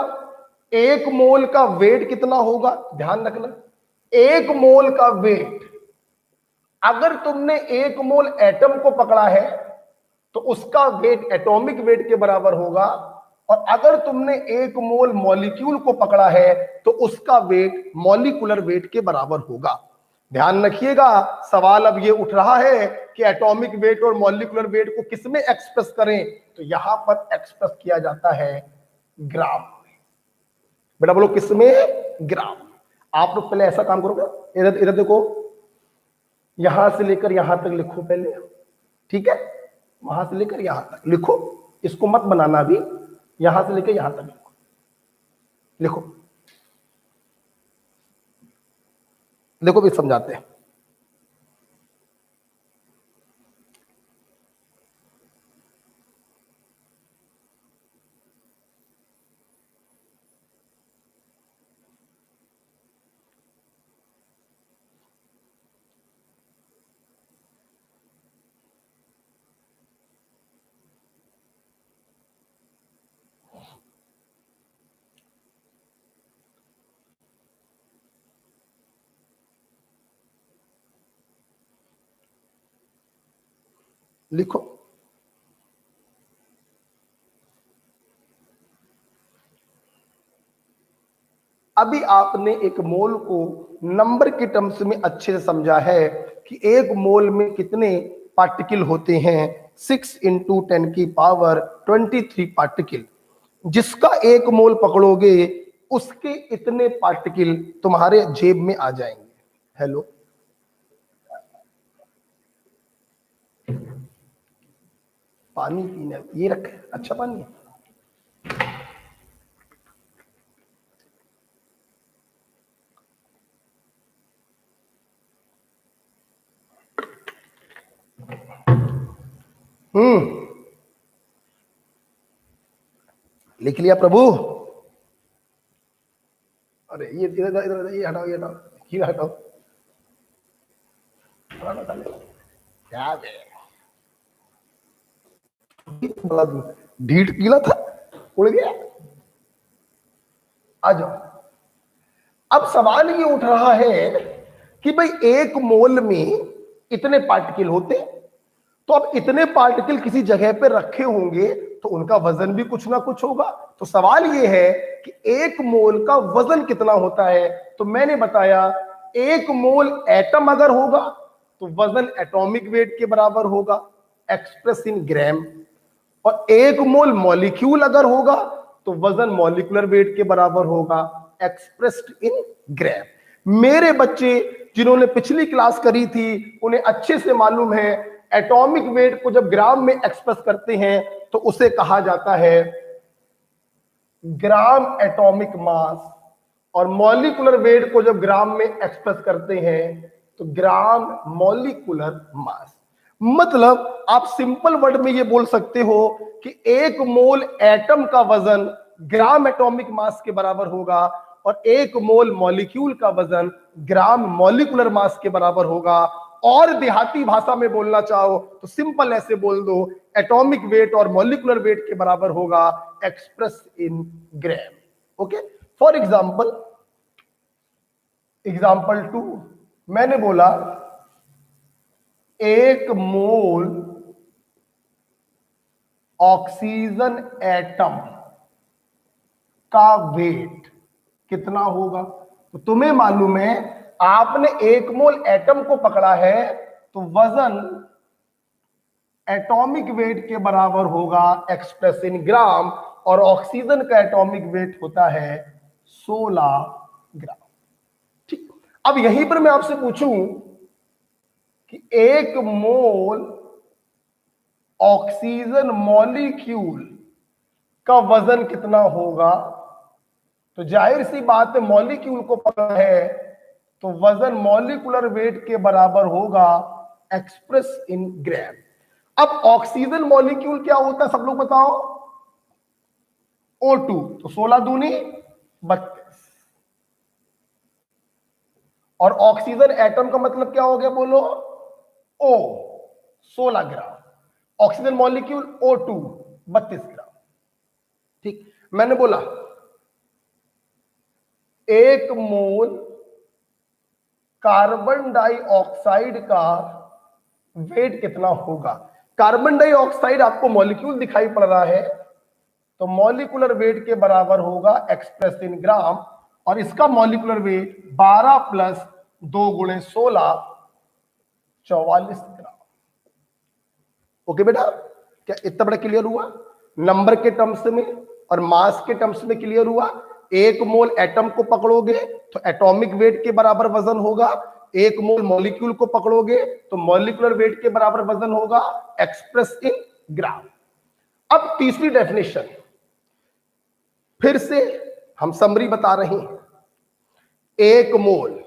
1 मोल का वेट कितना होगा? ध्यान रखना, 1 मोल का वेट, अगर तुमने 1 मोल एटम को पकड़ा है तो उसका वेट एटॉमिक वेट के बराबर होगा, और अगर तुमने 1 मोल मॉलिक्यूल को पकड़ा है तो उसका वेट मॉलिक्यूलर वेट के बराबर होगा। ध्यान रखिएगा, सवाल अब ये उठ रहा है कि एटॉमिक वेट और मॉलिक्यूलर वेट को किसमें एक्सप्रेस करें, तो यहां पर एक्सप्रेस किया जाता है ग्राम में। बेटा बोलो किसमें? ग्राम। आप लोग पहले ऐसा काम करोगे, इधर इधर देखो, यहां से लेकर यहां तक लिखो पहले, ठीक है? वहां से लेकर यहां तक लिखो, इसको मत बनाना भी, यहां से लेकर यहां तक लिखो, लिखो देखो भी समझाते हैं। लिखो, अभी आपने 1 मोल को नंबर के टर्म्स में अच्छे से समझा है कि 1 मोल में कितने पार्टिकल होते हैं? 6 इंटू 10 की पावर 23 पार्टिकल। जिसका 1 मोल पकड़ोगे उसके इतने पार्टिकल तुम्हारे जेब में आ जाएंगे। हेलो, पानी पीना ये रखे, अच्छा पानी है। लिख लिया प्रभु? अरे ये इधर इधर, ये हटाओ, ये हटाओ, ये हटाओ, क्या ढीठ गीला था, उड़ गया। आ जाओ, अब सवाल ये उठ रहा है कि भाई 1 मोल में इतने पार्टिकल होते, तो अब इतने पार्टिकल किसी जगह पे रखे होंगे तो उनका वजन भी कुछ ना कुछ होगा। तो सवाल ये है कि 1 मोल का वजन कितना होता है? तो मैंने बताया 1 मोल एटम अगर होगा तो वजन एटॉमिक वेट के बराबर होगा, एक्सप्रेस इन ग्राम, और 1 मोल मॉलिक्यूल अगर होगा तो वजन मॉलिक्यूलर वेट के बराबर होगा, एक्सप्रेस्ड इन ग्राम। मेरे बच्चे जिन्होंने पिछली क्लास करी थी उन्हें अच्छे से मालूम है एटॉमिक वेट को जब ग्राम में एक्सप्रेस करते हैं तो उसे कहा जाता है ग्राम एटॉमिक मास, और मॉलिक्यूलर वेट को जब ग्राम में एक्सप्रेस करते हैं तो ग्राम मॉलिक्यूलर मास। मतलब आप सिंपल वर्ड में ये बोल सकते हो कि 1 मोल एटम का वजन ग्राम एटॉमिक मास के बराबर होगा, और 1 मोल मॉलिक्यूल का वजन ग्राम मॉलिक्यूलर मास के बराबर होगा। और देहाती भाषा में बोलना चाहो तो सिंपल ऐसे बोल दो, एटॉमिक वेट और मॉलिक्यूलर वेट के बराबर होगा express in gram. Okay, for example 2 मैंने बोला 1 मोल ऑक्सीजन एटम का वेट कितना होगा। तो तुम्हें मालूम है, आपने 1 मोल एटम को पकड़ा है तो वजन एटॉमिक वेट के बराबर होगा एक्सप्रेस इन ग्राम, और ऑक्सीजन का एटॉमिक वेट होता है 16 ग्राम। ठीक, अब यहीं पर मैं आपसे पूछूं कि 1 मोल ऑक्सीजन मॉलिक्यूल का वजन कितना होगा, तो जाहिर सी बात है मॉलिक्यूल को पकड़ा है तो वजन मॉलिक्यूलर वेट के बराबर होगा एक्सप्रेस इन ग्राम। अब ऑक्सीजन मॉलिक्यूल क्या होता है सब लोग बताओ, O2, तो 16 दूनी 32, और ऑक्सीजन एटम का मतलब क्या हो गया बोलो, O 16 ग्राम, ऑक्सीजन मॉलिक्यूल O2 32 ग्राम। ठीक, मैंने बोला 1 मोल कार्बन डाइऑक्साइड का वेट कितना होगा। कार्बन डाइऑक्साइड आपको मॉलिक्यूल दिखाई पड़ रहा है तो मॉलिक्यूलर वेट के बराबर होगा एक्सप्रेस इन ग्राम, और इसका मॉलिक्यूलर वेट 12 प्लस 2 गुणे 16 44 ग्राम। ओके बेटा, क्या इतना बड़ा क्लियर हुआ? नंबर के टर्म्स में और मास के टर्म्स में क्लियर हुआ। 1 मोल एटम को पकड़ोगे तो एटॉमिक वेट के बराबर वजन होगा, 1 मोल मॉलिक्यूल को पकड़ोगे तो मॉलिक्यूलर वेट के बराबर वजन होगा एक्सप्रेस इन ग्राम। अब तीसरी डेफिनेशन, फिर से हम समरी बता रहे हैं। 1 मोल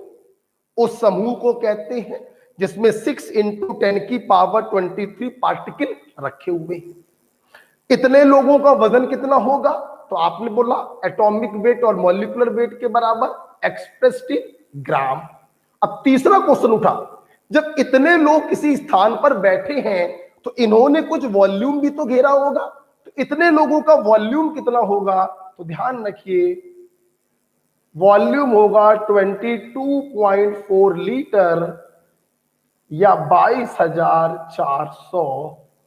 उस समूह को कहते हैं जिसमें 6 × 10⁻23 पार्टिकल रखे हुए हैं। इतने लोगों का वजन कितना होगा, तो आपने बोला एटॉमिक वेट और मॉलिक्यूलर वेट के बराबर एक्सप्रेस्ड इन ग्राम। अब तीसरा क्वेश्चन उठा, जब इतने लोग किसी स्थान पर बैठे हैं तो इन्होंने कुछ वॉल्यूम भी तो घेरा होगा, तो इतने लोगों का वॉल्यूम कितना होगा, तो ध्यान रखिए वॉल्यूम होगा 22.4 लीटर या 22,400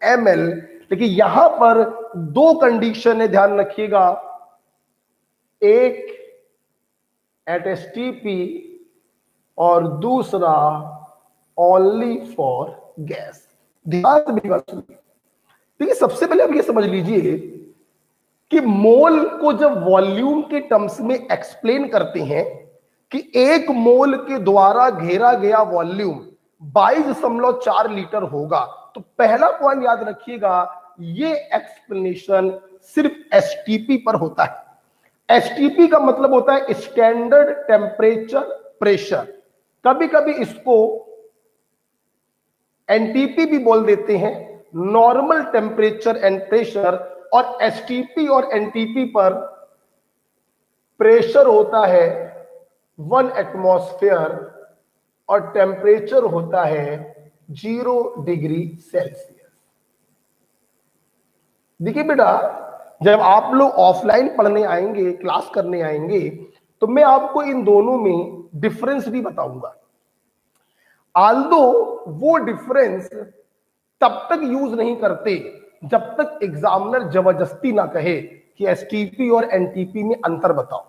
ml। लेकिन यहां पर 2 कंडीशन है, ध्यान रखिएगा, एक एट एसटीपी और दूसरा ओनली फॉर गैस। ध्यान से मेरी बात सुनिए। देखिए सबसे पहले आप ये समझ लीजिए कि मोल को जब वॉल्यूम के टर्म्स में एक्सप्लेन करते हैं कि 1 मोल के द्वारा घेरा गया वॉल्यूम 22.4 लीटर होगा, तो पहला पॉइंट याद रखिएगा, ये एक्सप्लेनेशन सिर्फ एसटीपी पर होता है। एसटीपी का मतलब होता है स्टैंडर्ड टेम्परेचर प्रेशर, कभी कभी इसको एनटीपी भी बोल देते हैं, नॉर्मल टेम्परेचर एंड प्रेशर। और एसटीपी और एनटीपी पर प्रेशर होता है 1 एटमॉस्फेयर और टेम्परेचर होता है 0 डिग्री सेल्सियस। देखिए बेटा, जब आप लोग ऑफलाइन पढ़ने आएंगे, क्लास करने आएंगे, तो मैं आपको इन दोनों में डिफरेंस भी बताऊंगा। आल्दो वो डिफरेंस तब तक यूज नहीं करते जब तक एग्जामिनर जबरदस्ती ना कहे कि एसटीपी और एनटीपी में अंतर बताओ।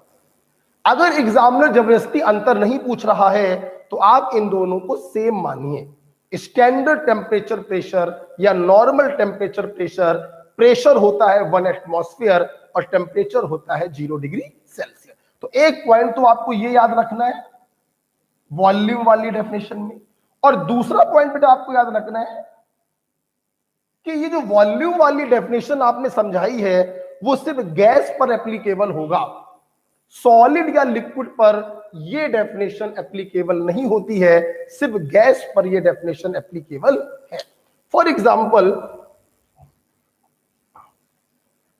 अगर एग्जामिनर जबरदस्ती अंतर नहीं पूछ रहा है तो आप इन दोनों को सेम मानिए। स्टैंडर्ड टेम्परेचर प्रेशर या नॉर्मल टेम्परेचर प्रेशर, प्रेशर होता है 1 एटमॉस्फेयर और टेम्परेचर होता है 0 डिग्री सेल्सियस। तो एक पॉइंट तो आपको ये याद रखना है वॉल्यूम वाली डेफिनेशन में, और दूसरा पॉइंट बेटा आपको याद रखना है कि ये जो वॉल्यूम वाली डेफिनेशन आपने समझाई है वो सिर्फ गैस पर एप्लीकेबल होगा, सॉलिड या लिक्विड पर ये डेफिनेशन एप्लीकेबल नहीं होती है, सिर्फ गैस पर ये डेफिनेशन एप्लीकेबल है। फॉर एग्जांपल,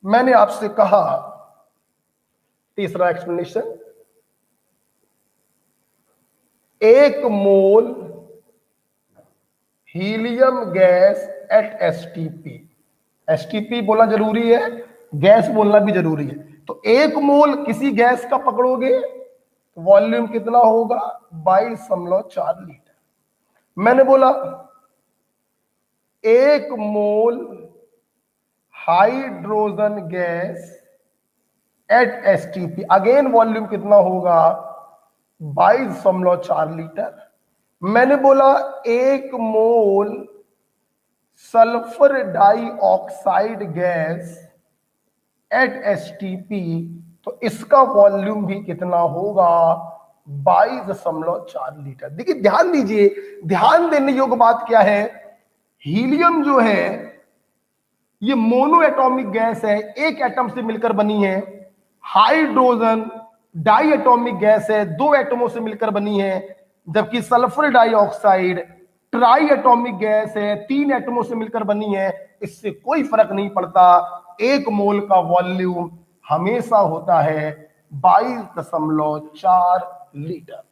मैंने आपसे कहा तीसरा explanation 1 mole helium gas at STP. STP बोलना जरूरी है, गैस बोलना भी जरूरी है। तो 1 मोल किसी गैस का पकड़ोगे तो वॉल्यूम कितना होगा? 22.4 लीटर। मैंने बोला 1 मोल hydrogen gas at STP, again volume कितना होगा? 22.4 लीटर। मैंने बोला 1 मोल sulphur dioxide gas at STP, तो इसका वॉल्यूम भी कितना होगा? 22.4 लीटर। देखिए ध्यान दीजिए, ध्यान देने योग्य बात क्या है, हीलियम जो है ये मोनो एटॉमिक गैस है, एक एटम से मिलकर बनी है। हाइड्रोजन डाई एटॉमिक गैस है, 2 एटमों से मिलकर बनी है। जबकि sulphur dioxide try atomic gas है, 3 एटमों से मिलकर बनी है। इससे कोई फर्क नहीं पड़ता, 1 मोल का वॉल्यूम हमेशा होता है 22.4 लीटर।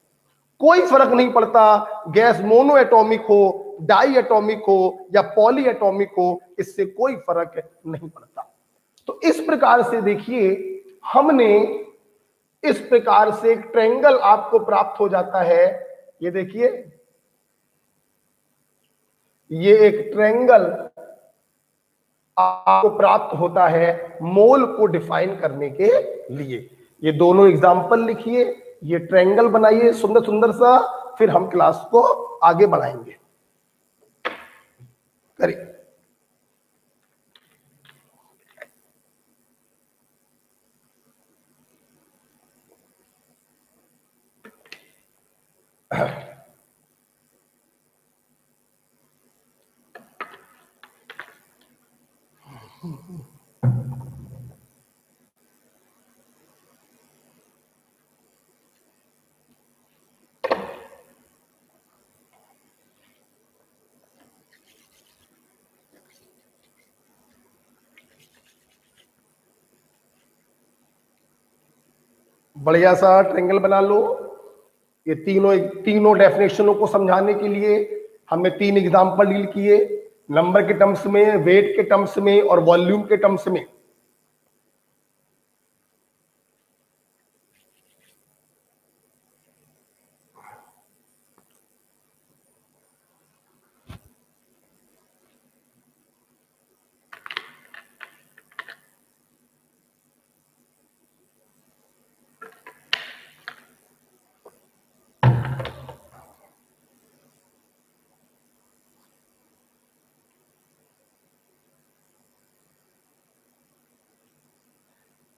कोई फर्क नहीं पड़ता गैस मोनो एटॉमिक हो, डाई एटॉमिक हो या पॉली एटॉमिक हो, इससे कोई फर्क नहीं पड़ता। तो इस प्रकार से देखिए, हमने इस प्रकार से एक ट्रायंगल आपको प्राप्त हो जाता है। ये देखिए, ये एक ट्रायंगल आपको प्राप्त होता है मोल को डिफाइन करने के लिए। ये दोनों एग्जाम्पल लिखिए, ये ट्रायंगल बनाइए सुंदर सुंदर सा, फिर हम क्लास को आगे बढ़ाएंगे। करिए। बढ़िया सा ट्रायंगल बना लो। ये तीनों डेफिनेशनों को समझाने के लिए हमने 3 एग्जाम्पल डील किए, नंबर के टर्म्स में, वेट के टर्म्स में और वॉल्यूम के टर्म्स में।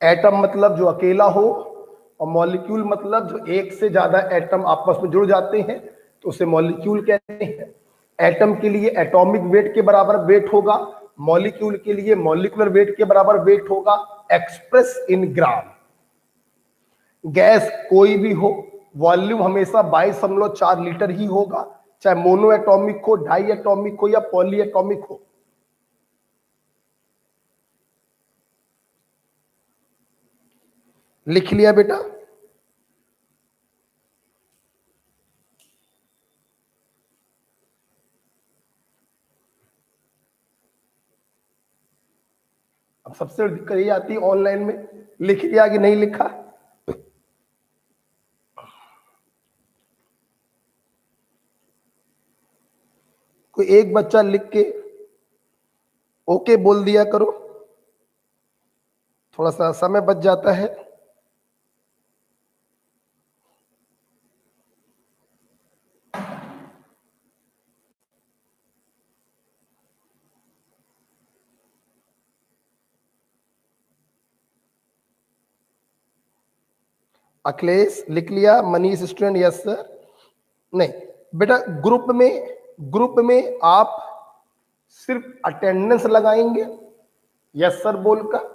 एटम मतलब जो अकेला हो, और मॉलिक्यूल मतलब जो एक से ज्यादा एटम आपस में जुड़ जाते हैं, तो उसे मॉलिक्यूल कहते हैं। एटम के लिए एटॉमिक वेट के बराबर वेट होगा, मॉलिक्यूल के लिए मॉलिक्यूलर वेट के बराबर वेट होगा, एक्सप्रेस इन ग्राम। गैस कोई भी हो, वॉल्यूम हमेशा 22.4 लीटर ही होगा, चाहे मोनो एटॉमिक हो, डाई एटॉमिक हो या पॉली एटॉमिक हो। लिख लिया बेटा? अब सबसे दिक्कत ये आती है ऑनलाइन में, लिख लिया कि नहीं लिखा। कोई एक बच्चा लिख के ओके बोल दिया करो, थोड़ा सा समय बच जाता है। अखिलेश लिख लिया, मनीष स्टूडेंट यस सर। नहीं बेटा, ग्रुप में आप सिर्फ अटेंडेंस लगाएंगे यस सर बोलकर,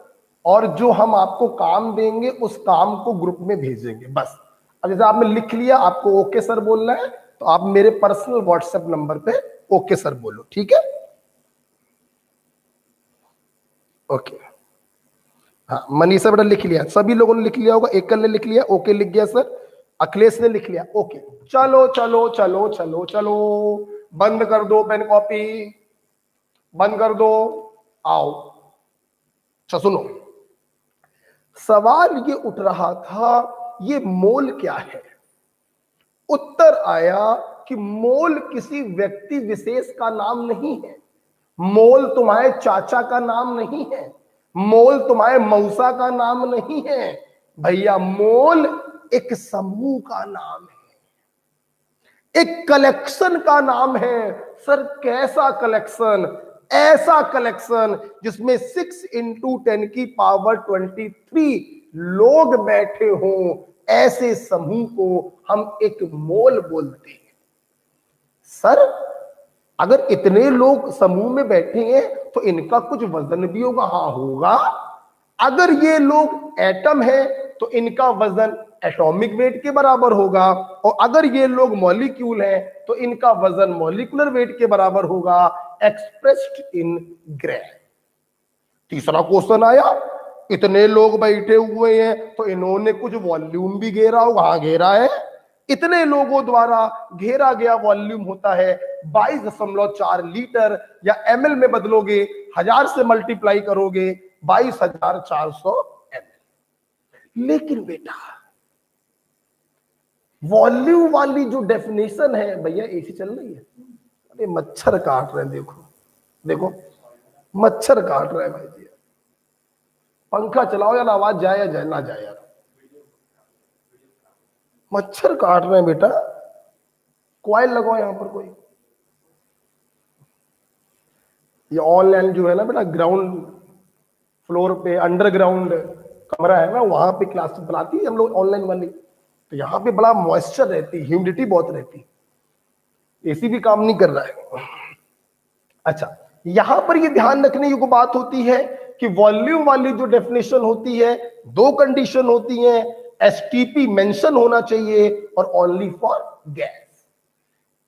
और जो हम आपको काम देंगे उस काम को ग्रुप में भेजेंगे, बस। अब जैसे आपने लिख लिया, आपको ओके सर बोलना है, तो आप मेरे पर्सनल व्हाट्सएप नंबर पे ओके सर बोलो, ठीक है? ओके। हाँ मनीषा बेटा लिख लिया, सभी लोगों ने लिख लिया होगा, एकल ने लिख लिया, ओके लिख गया सर। अखिलेश ने लिख लिया, ओके, चलो चलो चलो चलो चलो, बंद कर दो पेन कॉपी, बंद कर दो, आओ। अच्छा सुनो, सवाल ये उठ रहा था, ये मोल क्या है? उत्तर आया कि मोल किसी व्यक्ति विशेष का नाम नहीं है, मोल तुम्हारे चाचा का नाम नहीं है, मोल तुम्हारे मौसा का नाम नहीं है भैया, मोल एक समूह का नाम है, एक कलेक्शन का नाम है। सर कैसा कलेक्शन? ऐसा कलेक्शन जिसमें 6 × 10⁻23 लोग बैठे हों, ऐसे समूह को हम एक मोल बोलते हैं। सर अगर इतने लोग समूह में बैठे हैं तो इनका कुछ वजन भी होगा? हाँ होगा। अगर ये लोग एटम है तो इनका वजन एटॉमिक वेट के बराबर होगा, और अगर ये लोग मॉलिक्यूल हैं तो इनका वजन मॉलिक्यूलर वेट के बराबर होगा, एक्सप्रेस्ड इन ग्राम। तीसरा क्वेश्चन आया, इतने लोग बैठे हुए हैं तो इन्होंने कुछ वॉल्यूम भी घेरा होगा? हाँ घेरा है। इतने लोगों द्वारा घेरा गया वॉल्यूम होता है 22.4 लीटर, या ml में बदलोगे 1000 से मल्टीप्लाई करोगे 22,400 ml। लेकिन बेटा वॉल्यूम वाली जो डेफिनेशन है, भैया एसी चल रही है, अरे मच्छर काट रहे हैं, देखो देखो मच्छर काट रहे हैं भाई जी। पंखा चलाओ यार, आवाज जाए या जाए ना जाए यार, मच्छर काट रहे हैं बेटा। कॉइल लगाओ यहां पर कोई। ये ऑनलाइन जो है ना बेटा, ग्राउंड फ्लोर पे अंडरग्राउंड कमरा है ना, वहां पे क्लास चलाती है हम लोग ऑनलाइन वाली, तो यहाँ पे बड़ा मॉइस्चर रहती, ह्यूमिडिटी बहुत रहती, एसी भी काम नहीं कर रहा है। अच्छा, यहां पर ये ध्यान रखने की बात होती है कि वॉल्यूम वाली जो डेफिनेशन होती है, दो कंडीशन होती हैं, एसटीपी मेंशन होना चाहिए और ओनली फॉर गैस।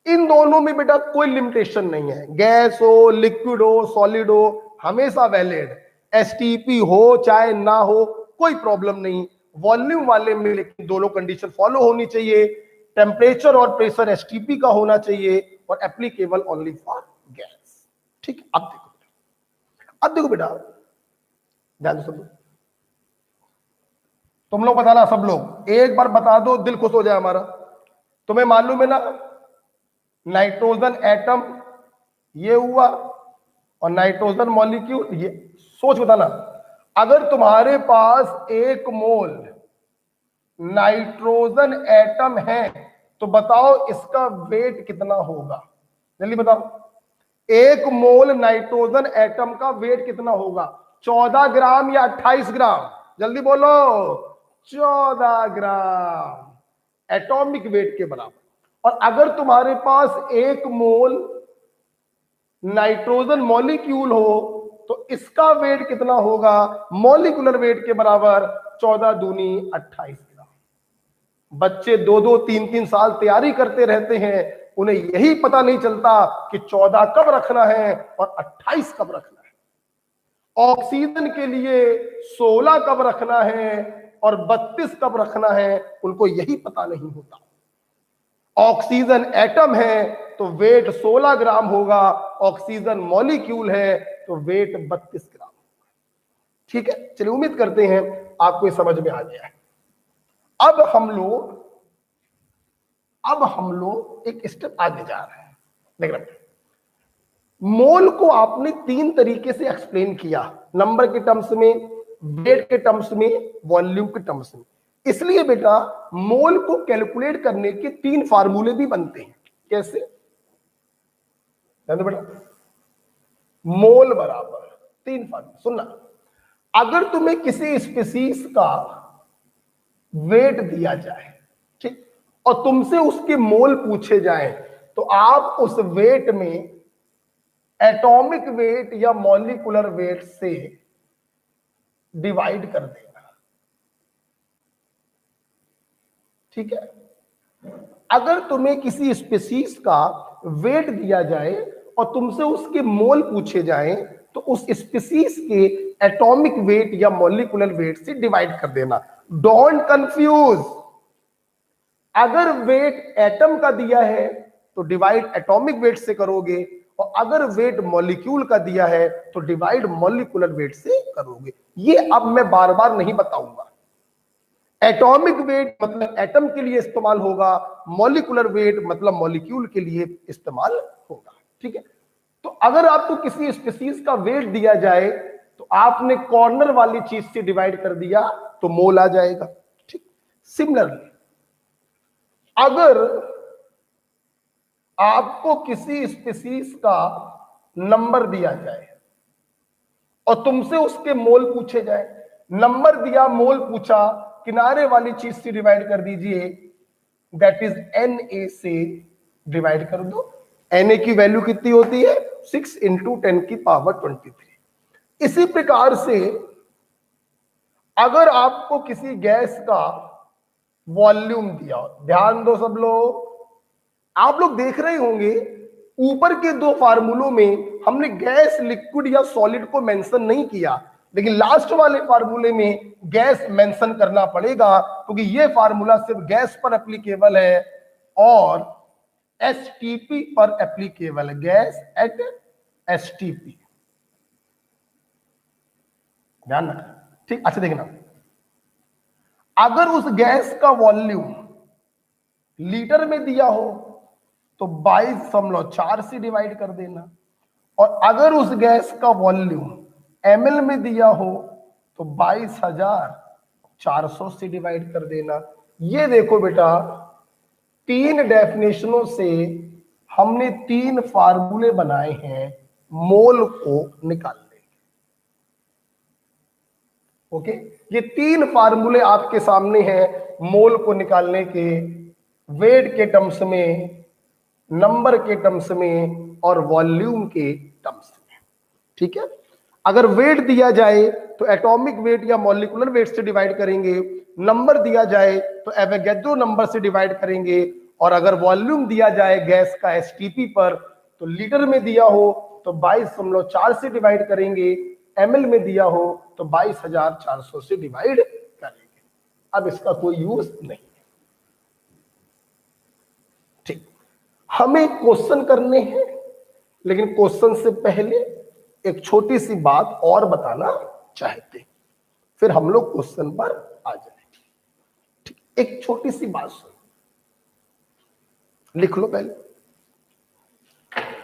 इन दोनों में बेटा कोई लिमिटेशन नहीं है, गैस हो, लिक्विड हो, सॉलिड हो, हमेशा वैलिड। एसटीपी हो चाहे ना हो कोई प्रॉब्लम नहीं। वॉल्यूम वाले में लेकिन दोनों कंडीशन फॉलो होनी चाहिए, टेम्परेचर और प्रेशर एसटीपी का होना चाहिए और एप्लीकेबल ओनली फॉर गैस। ठीक है, अब देखो बेटा, ध्यान दो सब लोग, तुम लोग बताना, सब लोग एक बार बता दो, दिल खुश हो जाए हमारा। तुम्हें मालूम है ना, नाइट्रोजन एटम ये हुआ और नाइट्रोजन मॉलिक्यूल ये। सोच बताना, अगर तुम्हारे पास 1 मोल नाइट्रोजन एटम है तो बताओ इसका वेट कितना होगा? जल्दी बताओ, 1 मोल नाइट्रोजन एटम का वेट कितना होगा? 14 ग्राम या 28 ग्राम? जल्दी बोलो, 14 ग्राम एटॉमिक वेट के बराबर। और अगर तुम्हारे पास 1 मोल नाइट्रोजन मॉलिक्यूल हो तो इसका वेट कितना होगा? मॉलिक्यूलर वेट के बराबर, 14 दूनी 28 ग्राम। बच्चे 2-2, 3-3 साल तैयारी करते रहते हैं, उन्हें यही पता नहीं चलता कि 14 कब रखना है और 28 कब रखना है। ऑक्सीजन के लिए 16 कब रखना है और 32 कब रखना है, उनको यही पता नहीं होता। ऑक्सीजन एटम है तो वेट 16 ग्राम होगा, ऑक्सीजन मॉलिक्यूल है तो वेट 32 ग्राम होगा। ठीक है, चलिए उम्मीद करते हैं आपको ये समझ में आ गया है। अब हम लोग एक स्टेप आगे जा रहे हैं। देख, मोल को आपने 3 तरीके से एक्सप्लेन किया, नंबर के टर्म्स में, वेट के टर्म्स में, वॉल्यूम के टर्म्स में। इसलिए बेटा मोल को कैलकुलेट करने के 3 फार्मूले भी बनते हैं। कैसे? बेटा मोल बराबर 3 फार्मूले सुनना। अगर तुम्हें किसी स्पीशीज का वेट दिया जाए, ठीक, और तुमसे उसके मोल पूछे जाए, तो आप उस वेट में एटॉमिक वेट या मॉलिक्यूलर वेट से डिवाइड कर देना। ठीक है, अगर तुम्हें किसी स्पीशीज का वेट दिया जाए और तुमसे उसके मोल पूछे जाएं, तो उस स्पीशीज के एटॉमिक वेट या मॉलिक्यूलर वेट से डिवाइड कर देना। डोंट कंफ्यूज, अगर वेट एटम का दिया है तो डिवाइड एटॉमिक वेट से करोगे, और अगर वेट मॉलिक्यूल का दिया है तो डिवाइड मॉलिक्यूलर वेट से करोगे। ये अब मैं बार बार नहीं बताऊंगा। एटॉमिक वेट मतलब एटम के लिए इस्तेमाल होगा, मॉलिक्यूलर वेट मतलब मॉलिक्यूल के लिए इस्तेमाल होगा। ठीक है, तो अगर आपको किसी स्पीशीज का वेट दिया जाए तो आपने कॉर्नर वाली चीज से डिवाइड कर दिया तो मोल आ जाएगा। ठीक, सिमिलरली अगर आपको किसी स्पीशीज का नंबर दिया जाए और तुमसे उसके मोल पूछे जाए, नंबर दिया, मोल पूछा, किनारे वाली चीज से डिवाइड कर दीजिए, दैट इज Na से डिवाइड कर दो। Na की वैल्यू कितनी होती है? 6 इंटू 10⁻23। इसी प्रकार से अगर आपको किसी गैस का वॉल्यूम दिया हो, ध्यान दो सब लोग, आप लोग देख रहे होंगे ऊपर के दो फार्मूलों में हमने गैस, लिक्विड या सॉलिड को मेंशन नहीं किया, लेकिन लास्ट वाले फार्मूले में गैस मेंशन करना पड़ेगा, क्योंकि ये फार्मूला सिर्फ गैस पर एप्लीकेबल है और एसटीपी पर एप्लीकेबल है। गैस एट एसटीपी, ध्यान रखना। ठीक, अच्छा देखना, अगर उस गैस का वॉल्यूम लीटर में दिया हो तो 22.4 से डिवाइड कर देना, और अगर उस गैस का वॉल्यूम ml में दिया हो तो 22,400 से डिवाइड कर देना। ये देखो बेटा, तीन डेफिनेशनों से हमने तीन फार्मूले बनाए हैं मोल को निकालने के। ओके, ये तीन फार्मूले आपके सामने हैं मोल को निकालने के, वेट के टर्म्स में, नंबर के टर्म्स में और वॉल्यूम के टर्म्स में। ठीक है, अगर वेट दिया जाए तो एटॉमिक वेट या मॉलिक्यूलर वेट से डिवाइड करेंगे, नंबर दिया जाए तो एवोगैड्रो नंबर से डिवाइड करेंगे, और अगर वॉल्यूम दिया जाए गैस का एसटीपी पर तो लीटर में दिया हो तो 22.4 से डिवाइड करेंगे, ml में दिया हो तो 22,400 से डिवाइड करेंगे। अब इसका कोई यूज नहीं। ठीक, हमें क्वेश्चन करने हैं, लेकिन क्वेश्चन से पहले एक छोटी सी बात और बताना चाहते, फिर हम लोग क्वेश्चन पर आ जाएंगे। ठीक, एक छोटी सी बात सुन, लिख लो पहले।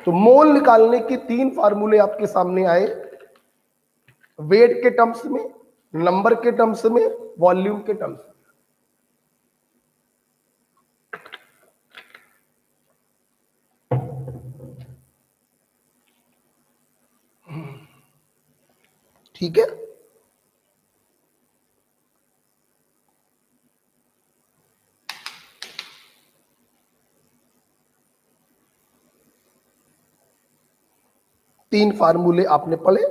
तो मोल निकालने के तीन फार्मूले आपके सामने आए, वेट के टर्म्स में, नंबर के टर्म्स में, वॉल्यूम के टर्म्स में। ठीक है, तीन फार्मूले आपने पढ़े।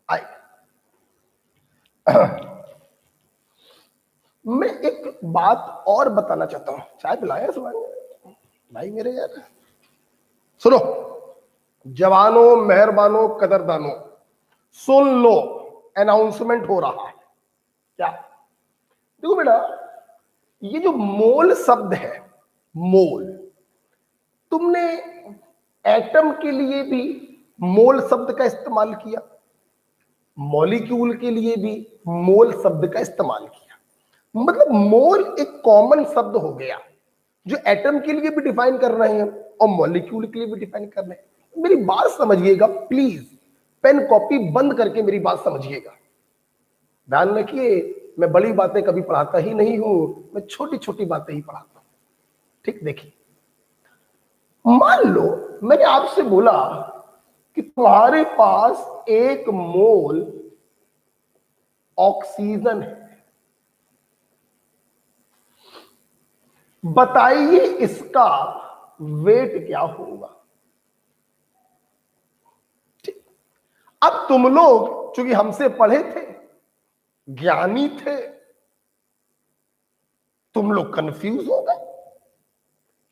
आए, मैं एक बात और बताना चाहता हूं। चाय पिलाया सुबह भाई मेरे यार? सुनो जवानों, मेहरबानों, कदरदानों, सुन लो, अनाउंसमेंट हो रहा है। क्या? देखो बेटा, ये जो मोल शब्द है, मोल, तुमने एटम के लिए भी मोल शब्द का इस्तेमाल किया, मॉलिक्यूल के लिए भी मोल शब्द का इस्तेमाल किया। मतलब मोल एक कॉमन शब्द हो गया जो एटम के लिए भी डिफाइन कर रहे हैं और मॉलिक्यूल के लिए भी डिफाइन कर रहे हैं। मेरी बात समझिएगा प्लीज, पेन कॉपी बंद करके मेरी बात समझिएगा। ध्यान रखिए, मैं बड़ी बातें कभी पढ़ाता ही नहीं हूं, मैं छोटी छोटी बातें ही पढ़ाता हूं। ठीक, देखिए, मान लो मैंने आपसे बोला कि तुम्हारे पास एक मोल ऑक्सीजन है, बताइए इसका वेट क्या होगा। ठीक, अब तुम लोग चूंकि हमसे पढ़े थे, ज्ञानी थे, तुम लोग कंफ्यूज हो गए।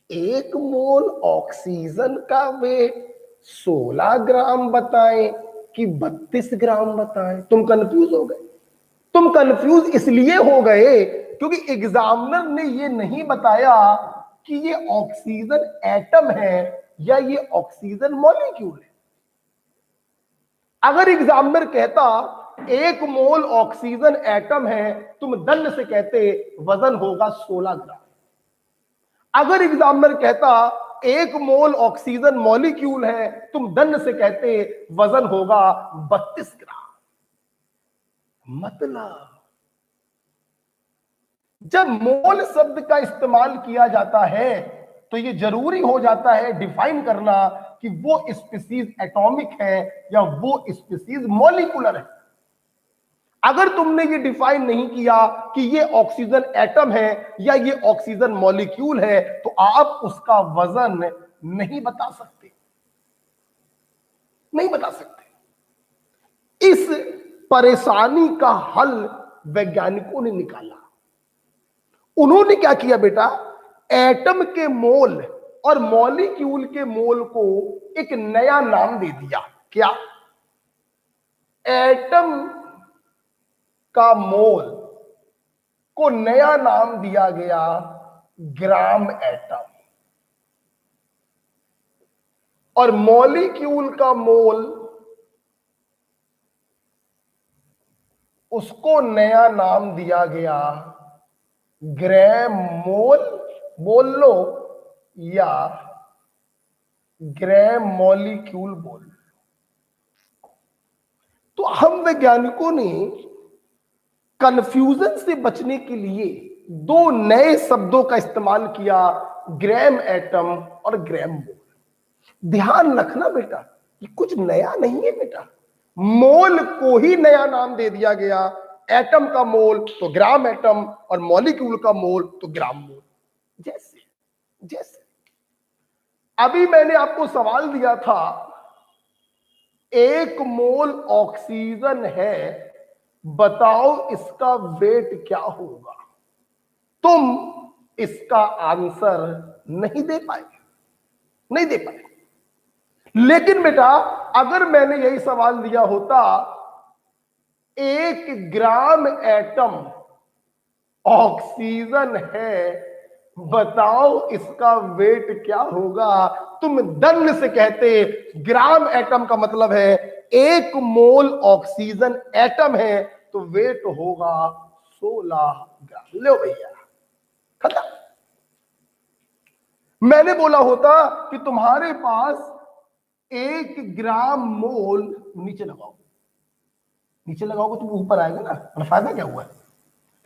एक मोल ऑक्सीजन का वेट 16 ग्राम बताएं, कि 32 ग्राम बताएं। तुम कंफ्यूज हो गए। तुम कंफ्यूज इसलिए हो गए क्योंकि एग्जामिनर ने ये नहीं बताया कि ये ऑक्सीजन एटम है या ये ऑक्सीजन मॉलिक्यूल है। अगर एग्जामिनर कहता 1 मोल ऑक्सीजन एटम है, तुम दंड से कहते वजन होगा 16 ग्राम। अगर एग्जामिनर कहता 1 मोल ऑक्सीजन मॉलिक्यूल है, तुम दंड से कहते वजन होगा 32 ग्राम। मतलब जब मोल शब्द का इस्तेमाल किया जाता है तो यह जरूरी हो जाता है डिफाइन करना कि वो स्पीसीज एटॉमिक है या वो स्पीसीज मॉलिक्यूलर है। अगर तुमने ये डिफाइन नहीं किया कि ये ऑक्सीजन एटम है या ये ऑक्सीजन मॉलिक्यूल है तो आप उसका वजन नहीं बता सकते, नहीं बता सकते। इस परेशानी का हल वैज्ञानिकों ने निकाला। उन्होंने क्या किया बेटा, एटम के मोल और मॉलिक्यूल के मोल को एक नया नाम दे दिया। क्या? एटम का मोल को नया नाम दिया गया ग्राम एटम और मॉलिक्यूल का मोल उसको नया नाम दिया गया ग्राम मोल बोल लो या ग्राम मॉलिक्यूल बोल लो। तो हम वैज्ञानिकों ने कंफ्यूजन से बचने के लिए 2 नए शब्दों का इस्तेमाल किया, ग्राम एटम और ग्राम मोल। ध्यान रखना बेटा, ये कुछ नया नहीं है बेटा। मोल को ही नया नाम दे दिया गया। एटम का मोल तो ग्राम एटम और मॉलिक्यूल का मोल तो ग्राम मोल। जैसे जैसे अभी मैंने आपको सवाल दिया था 1 मोल ऑक्सीजन है, बताओ इसका वेट क्या होगा। तुम इसका आंसर नहीं दे पाए, नहीं दे पाए। लेकिन बेटा अगर मैंने यही सवाल दिया होता 1 ग्राम एटम ऑक्सीजन है, बताओ इसका वेट क्या होगा, तुम दंड से कहते ग्राम एटम का मतलब है 1 मोल ऑक्सीजन एटम है तो वेट होगा 16 ग्राम। लो भैया खत्म। मैंने बोला होता कि तुम्हारे पास 1 ग्राम मोल, नीचे लगाओ, नीचे लगाओगे तो ऊपर आएगा ना, फायदा क्या हुआ है।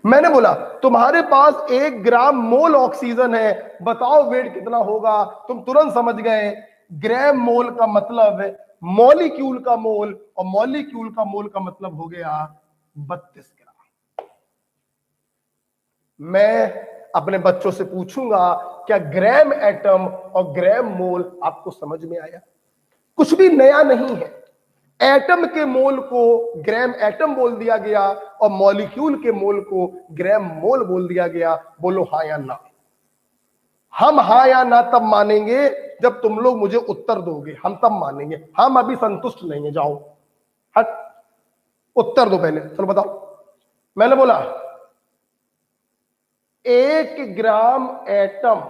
मैंने बोला तुम्हारे पास 1 ग्राम मोल ऑक्सीजन है, बताओ वेट कितना होगा। तुम तुरंत समझ गए ग्राम मोल का मतलब मॉलिक्यूल का मोल और मॉलिक्यूल का मोल का मतलब हो गया 32 ग्राम। मैं अपने बच्चों से पूछूंगा क्या ग्राम एटम और ग्राम मोल आपको समझ में आया? कुछ भी नया नहीं है। एटम के मोल को ग्राम एटम बोल दिया गया और मॉलिक्यूल के मोल को ग्राम मोल बोल दिया गया। बोलो हाँ या ना। हम हाँ या ना तब मानेंगे जब तुम लोग मुझे उत्तर दोगे, हम तब मानेंगे। हम अभी संतुष्ट नहीं है। जाओ हट, उत्तर दो पहले। चलो बताओ। मैंने बोला 1 ग्राम एटम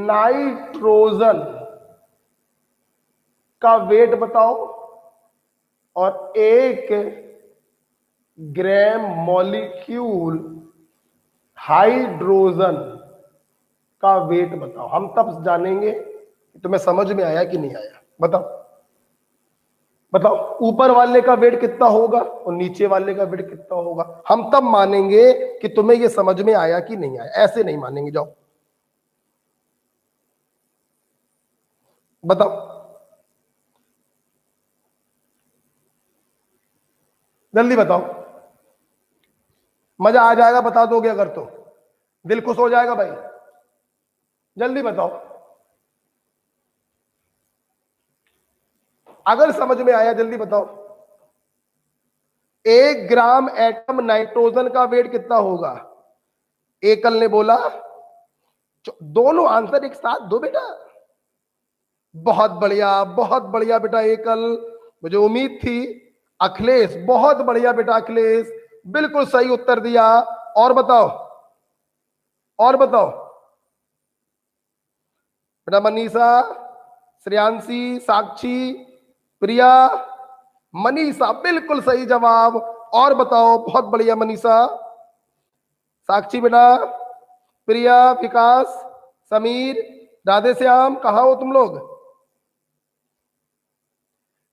नाइट्रोजन का वेट बताओ और 1 ग्राम मॉलिक्यूल हाइड्रोजन का वेट बताओ। हम तब जानेंगे कि तुम्हें समझ में आया कि नहीं आया। बताओ बताओ, ऊपर वाले का वेट कितना होगा और नीचे वाले का वेट कितना होगा। हम तब मानेंगे कि तुम्हें यह समझ में आया कि नहीं आया, ऐसे नहीं मानेंगे। जाओ बताओ, जल्दी बताओ। मजा आ जाएगा बता दोगे अगर तो, दिल खुश हो जाएगा भाई। जल्दी बताओ, अगर समझ में आया जल्दी बताओ। 1 ग्राम एटम नाइट्रोजन का वेट कितना होगा? एकल ने बोला दोनों आंसर एक साथ दो बेटा। बहुत बढ़िया बेटा एकल, मुझे उम्मीद थी। अखिलेश, बहुत बढ़िया बेटा अखिलेश, बिल्कुल सही उत्तर दिया। और बताओ, और बताओ बेटा। मनीषा, श्रेयांशी, साक्षी, प्रिया, मनीषा, बिल्कुल सही जवाब। और बताओ, बहुत बढ़िया मनीषा, साक्षी बेटा, प्रिया, विकास, समीर, राधे श्याम, कहा हो तुम लोग?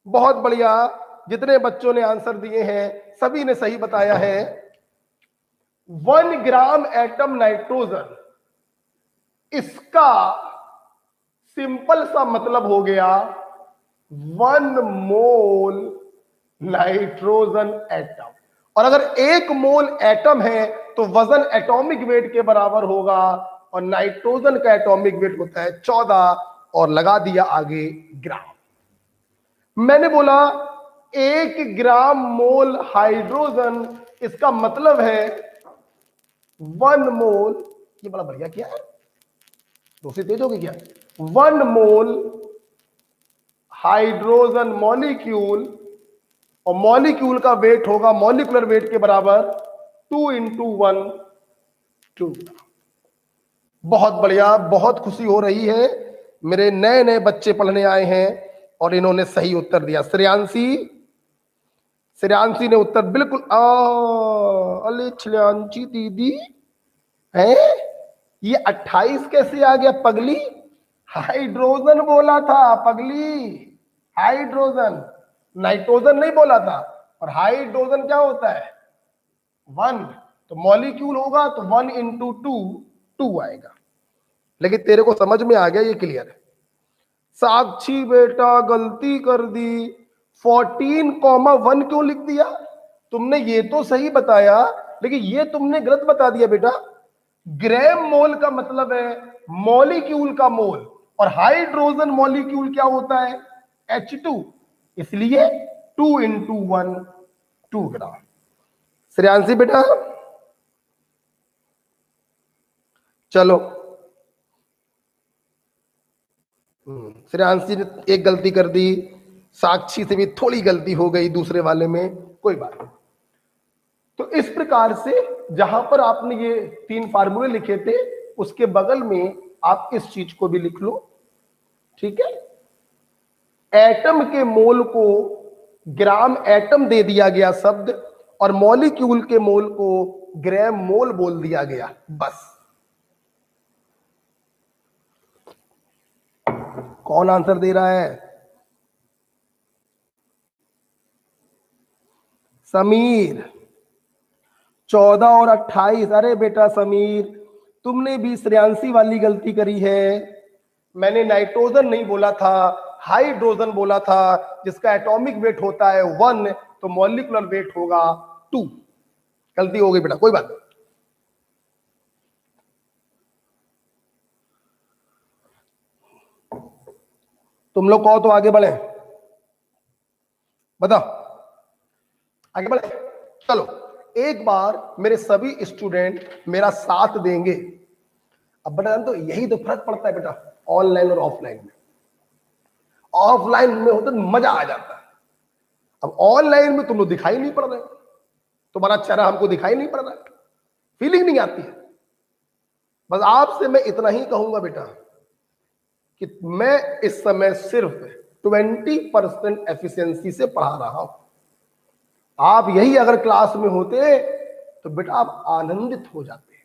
बहुत बढ़िया, जितने बच्चों ने आंसर दिए हैं सभी ने सही बताया है। 1 ग्राम एटम नाइट्रोजन, इसका सिंपल सा मतलब हो गया 1 मोल नाइट्रोजन एटम। और अगर 1 मोल एटम है तो वजन एटॉमिक वेट के बराबर होगा, और नाइट्रोजन का एटॉमिक वेट होता है 14, और लगा दिया आगे ग्राम। मैंने बोला 1 ग्राम मोल हाइड्रोजन, इसका मतलब है 1 मोल, ये बड़ा बढ़िया किया है, दूसरी तेज होगी क्या? 1 मोल हाइड्रोजन मॉलिक्यूल, और मॉलिक्यूल का वेट होगा मॉलिक्यूलर वेट के बराबर 2 इंटू 1 2। बहुत बढ़िया, बहुत खुशी हो रही है, मेरे नए नए बच्चे पढ़ने आए हैं और इन्होंने सही उत्तर दिया। श्रेयांशी, श्रेयांशी ने उत्तर बिल्कुल अले श्रेयांशी दीदी है, ये 28 कैसे आ गया पगली? हाइड्रोजन बोला था पगली, हाइड्रोजन, नाइट्रोजन नहीं बोला था। और हाइड्रोजन क्या होता है? 1, तो मॉलिक्यूल होगा तो 1 इंटू 2 2 आएगा। लेकिन तेरे को समझ में आ गया, ये क्लियर है। साक्षी बेटा गलती कर दी, 14,1 क्यों लिख दिया? तुमने ये तो सही बताया, लेकिन ये तुमने गलत बता दिया बेटा। ग्राम मोल का मतलब है मॉलिक्यूल का मोल, और हाइड्रोजन मॉलिक्यूल क्या होता है? H2, इसलिए 2 इंटू 1 2 ग्राम। श्रेयांशी बेटा चलो, श्रेयांशी ने एक गलती कर दी, साक्षी से भी थोड़ी गलती हो गई दूसरे वाले में, कोई बात नहीं। तो इस प्रकार से जहां पर आपने ये 3 फार्मूले लिखे थे, उसके बगल में आप इस चीज को भी लिख लो, ठीक है? एटम के मोल को ग्राम एटम दे दिया गया शब्द, और मॉलिक्यूल के मोल को ग्राम मोल बोल दिया गया, बस। कौन आंसर दे रहा है? समीर, 14 और 28। अरे बेटा समीर, तुमने भी श्रेयांशी वाली गलती करी है। मैंने नाइट्रोजन नहीं बोला था, हाइड्रोजन बोला था, जिसका एटॉमिक वेट होता है 1, तो मॉलिक्यूलर वेट होगा 2। गलती हो गई बेटा, कोई बात नहीं। तुम लोग कहो तो आगे बढ़े, बताओ आगे बढ़े। चलो, एक बार मेरे सभी स्टूडेंट मेरा साथ देंगे। अब बेटा तो यही तो फर्क पड़ता है बेटा, ऑनलाइन और ऑफलाइन में। ऑफलाइन में होता तो मजा आ जाता है, अब ऑनलाइन में तुम लोग दिखाई नहीं पड़ रहे, तुम्हारा चेहरा हमको दिखाई नहीं पड़ रहा है, फीलिंग नहीं आती है। बस आपसे मैं इतना ही कहूंगा बेटा कि मैं इस समय सिर्फ 20% एफिशिएंसी से पढ़ा रहा हूं। आप यही अगर क्लास में होते तो बेटा आप आनंदित हो जाते,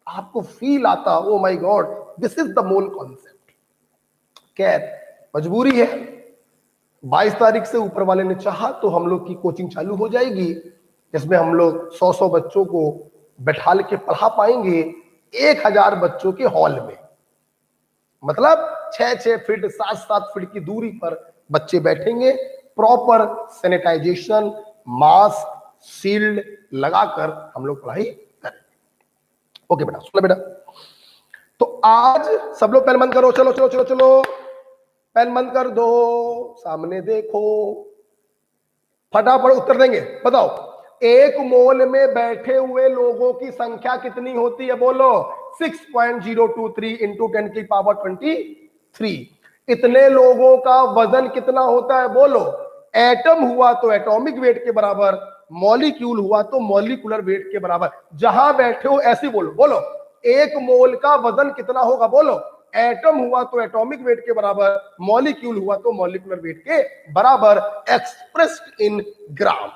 आपको फील आता, oh my God this is the mole concept. खैर मजबूरी है, 22 तारीख से ऊपर वाले ने चाहा तो हम लोग की कोचिंग चालू हो जाएगी, जिसमें हम लोग 100 बच्चों को बैठाल के पढ़ा पाएंगे 1000 बच्चों के हॉल में। मतलब 6-6 फीट 7-7 फीट की दूरी पर बच्चे बैठेंगे, प्रॉपर सैनिटाइजेशन, मास्क, शील्ड लगाकर हम लोग पढ़ाई करेंगे। ओके बेटा, सुनो बेटा, तो आज सब लोग पेन बंद करो, चलो चलो चलो चलो, पेन बंद कर दो, सामने देखो, फटाफट उत्तर देंगे। बताओ, 1 मोल में बैठे हुए लोगों की संख्या कितनी होती है? बोलो, 6.023 इंटू 10 की पावर 23। इतने लोगों का वजन कितना होता है बोलो। एटम हुआ तो एटॉमिक वेट के बराबर, मॉलिक्यूल हुआ तो मॉलिक्यूलर वेट के बराबर। जहां बैठे हो ऐसे बोलो, बोलो एक मोल का वजन कितना होगा बोलो। एटम हुआ तो एटॉमिक वेट के बराबर, मॉलिक्यूल हुआ तो मॉलिक्यूलर वेट के बराबर, एक्सप्रेस्ड इन ग्राम।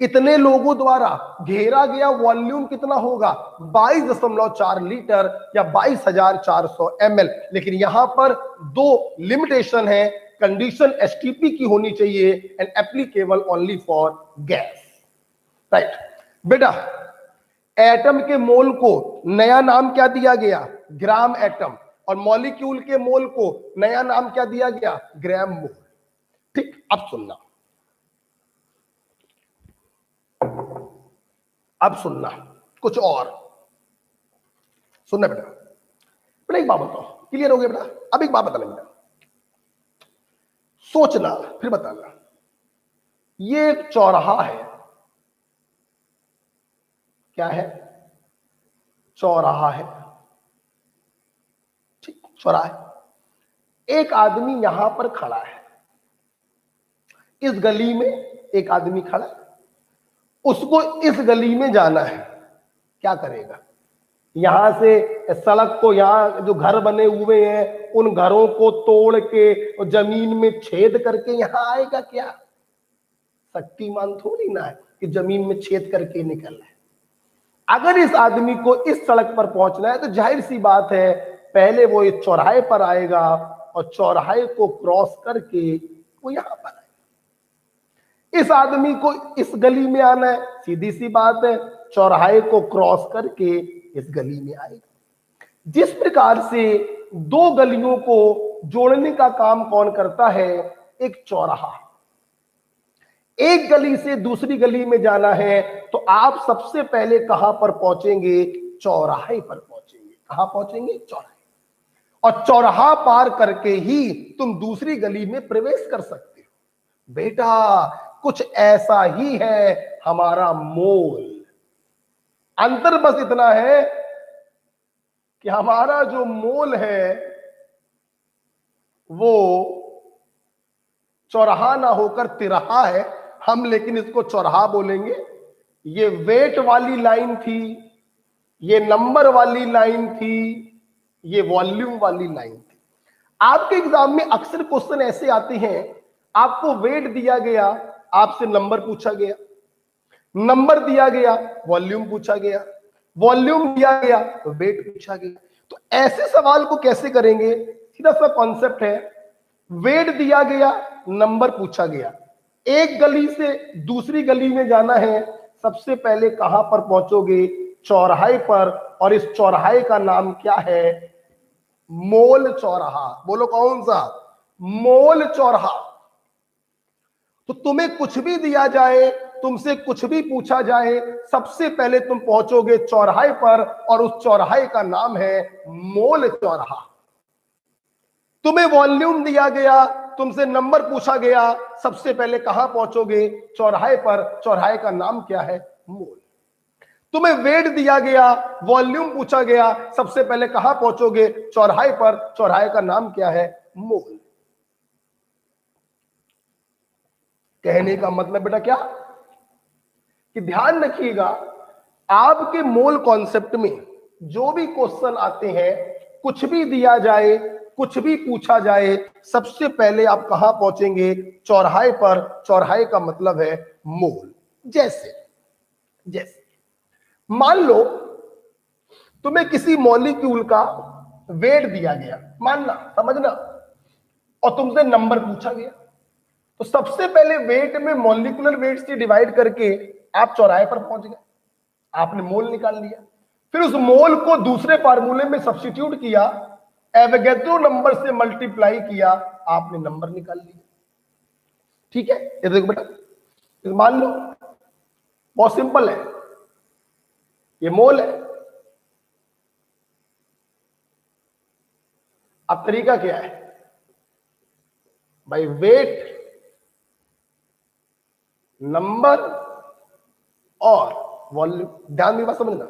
इतने लोगों द्वारा घेरा गया वॉल्यूम कितना होगा, 22.4 लीटर या 22,400 ml। लेकिन यहां पर दो लिमिटेशन है, कंडीशन एसटीपी की होनी चाहिए and applicable only for gas, right. बेटा एटम के मोल को नया नाम क्या दिया गया, ग्राम एटम, और मॉलिक्यूल के मोल को नया नाम क्या दिया गया, ग्राम मोल। ठीक, अब सुनना, अब सुनना कुछ और सुनना बेटा। बेटा एक बात बताओ, क्लियर हो गया बेटा? अब एक बात बताना बेटा, सोचना फिर बताना। ये एक चौराहा है, क्या है, चौराहा है, ठीक, चौराहा है। एक आदमी यहां पर खड़ा है, इस गली में एक आदमी खड़ा है, उसको इस गली में जाना है, क्या करेगा? यहां से सड़क को, यहां जो घर बने हुए हैं उन घरों को तोड़ के जमीन में छेद करके यहां आएगा क्या? शक्तिमान थोड़ी ना है कि जमीन में छेद करके निकल है। अगर इस आदमी को इस सड़क पर पहुंचना है तो जाहिर सी बात है पहले वो इस चौराहे पर आएगा और चौराहे को क्रॉस करके वो यहां पर आएगा। इस आदमी को इस गली में आना है, सीधी सी बात है चौराहे को क्रॉस करके इस गली में आएगा। जिस प्रकार से दो गलियों को जोड़ने का काम कौन करता है, एक चौराहा। एक गली से दूसरी गली में जाना है तो आप सबसे पहले कहां पर पहुंचेंगे, चौराहे पर पहुंचेंगे। कहां पहुंचेंगे, चौराहे। और चौराहा पार करके ही तुम दूसरी गली में प्रवेश कर सकते हो। बेटा कुछ ऐसा ही है हमारा मोल। अंतर बस इतना है कि हमारा जो मोल है वो चौराहा ना होकर तिराहा है, हम लेकिन इसको चौराहा बोलेंगे। ये वेट वाली लाइन थी, ये नंबर वाली लाइन थी, ये वॉल्यूम वाली लाइन थी। आपके एग्जाम में अक्सर क्वेश्चन ऐसे आते हैं, आपको वेट दिया गया, आपसे नंबर पूछा गया, नंबर दिया गया, वॉल्यूम पूछा गया, वॉल्यूम दिया गया तो वेट पूछा गया। तो ऐसे सवाल को कैसे करेंगे? सीधा सा कॉन्सेप्ट है, वेट दिया गया, नंबर पूछा गया, एक गली से दूसरी गली में जाना है, सबसे पहले कहां पर पहुंचोगे, चौराहे पर। और इस चौराहे का नाम क्या है, मोल चौराहा। बोलो कौन सा, मोल चौराहा। तो तुम्हें कुछ भी दिया जाए, तुमसे कुछ भी पूछा जाए, सबसे पहले तुम पहुंचोगे चौराहे पर और उस चौराहे का नाम है मोल चौराहा। तुम्हें वॉल्यूम दिया गया, तुमसे नंबर पूछा गया, सबसे पहले कहां पहुंचोगे, चौराहे पर, चौराहे का नाम क्या है, मोल। तुम्हें वेट दिया गया, वॉल्यूम पूछा गया, सबसे पहले कहां पहुंचोगे, चौराहे पर, चौराहे का नाम क्या है, मोल। कहने का मतलब बेटा क्या कि ध्यान रखिएगा, आपके मोल कॉन्सेप्ट में जो भी क्वेश्चन आते हैं, कुछ भी दिया जाए, कुछ भी पूछा जाए, सबसे पहले आप कहां पहुंचेंगे, चौराहे पर। चौराहे का मतलब है मोल। जैसे जैसे मान लो तुम्हें किसी मॉलिक्यूल का वेट दिया गया, मानना समझना, और तुमसे नंबर पूछा गया, तो सबसे पहले वेट में मॉलिक्यूलर वेट से डिवाइड करके आप चौराहे पर पहुंच गए, आपने मोल निकाल लिया। फिर उस मोल को दूसरे फार्मूले में सब्स्टिट्यूट किया, एवोगैड्रो नंबर से मल्टीप्लाई किया, आपने नंबर निकाल लिया। ठीक है, ये देखो बेटा, मान लो बहुत सिंपल है, ये मोल है। अब तरीका क्या है भाई, वेट, नंबर और वॉल्यूम। ध्यान में बात समझना,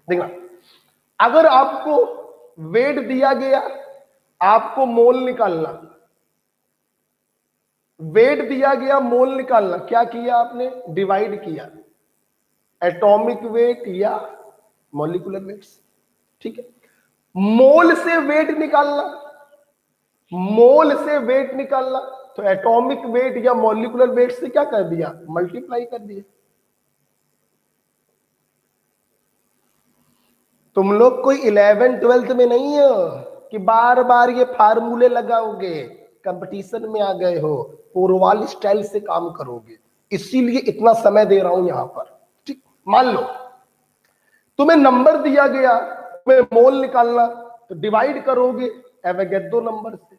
देखना, अगर आपको वेट दिया गया, आपको मोल निकालना, वेट दिया गया, मोल निकालना, क्या किया आपने, डिवाइड किया एटॉमिक वेट या मॉलिक्यूलर वेट्स, ठीक है। मोल से वेट निकालना, मोल से वेट निकालना, तो एटॉमिक वेट या मॉलिक्यूलर वेट से क्या कर दिया, मल्टीप्लाई कर दिया। तुम लोग कोई 11th-12th में नहीं हो कि बार बार ये फार्मूले लगाओगे, कंपटीशन में आ गए हो, पोरवाल स्टाइल से काम करोगे, इसीलिए इतना समय दे रहा हूं यहां पर, ठीक। मान लो तुम्हें नंबर दिया गया, तुम्हें मोल निकालना, तो डिवाइड करोगे एवोगैड्रो नंबर से,